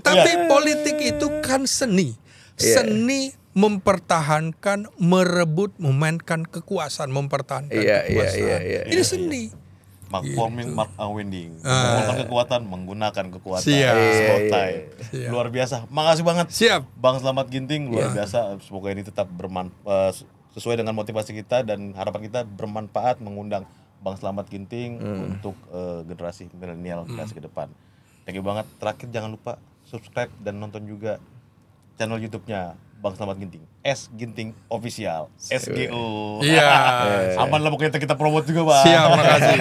Speaker 1: Tapi politik itu kan seni. Seni mempertahankan, merebut, memainkan kekuasaan, mempertahankan kekuasaan. Ini seni.
Speaker 2: Mark forming, Mark unwinding. Menggunakan kekuatan, menggunakan kekuatan. Luar biasa. Makasih banget.
Speaker 1: Siap.
Speaker 2: Bang Slamet Ginting, luar biasa. Semoga ini tetap sesuai dengan motivasi kita dan harapan kita bermanfaat mengundang Bang Slamet Ginting untuk generasi milenial generasi ke depan. Thank you banget. Terakhir jangan lupa subscribe dan nonton juga channel YouTube-nya Bang Slamet Ginting, S Ginting Official, SGO.
Speaker 1: Iya.
Speaker 2: Aman lah pokoknya kita promote juga Bang.
Speaker 1: Siap, makasih.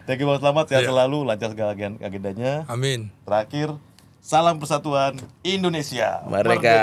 Speaker 2: Thank you Bang Slamet, sehat selalu, lancar segala agendanya.
Speaker 1: Amin.
Speaker 2: Terakhir, salam persatuan Indonesia.
Speaker 3: Merdeka.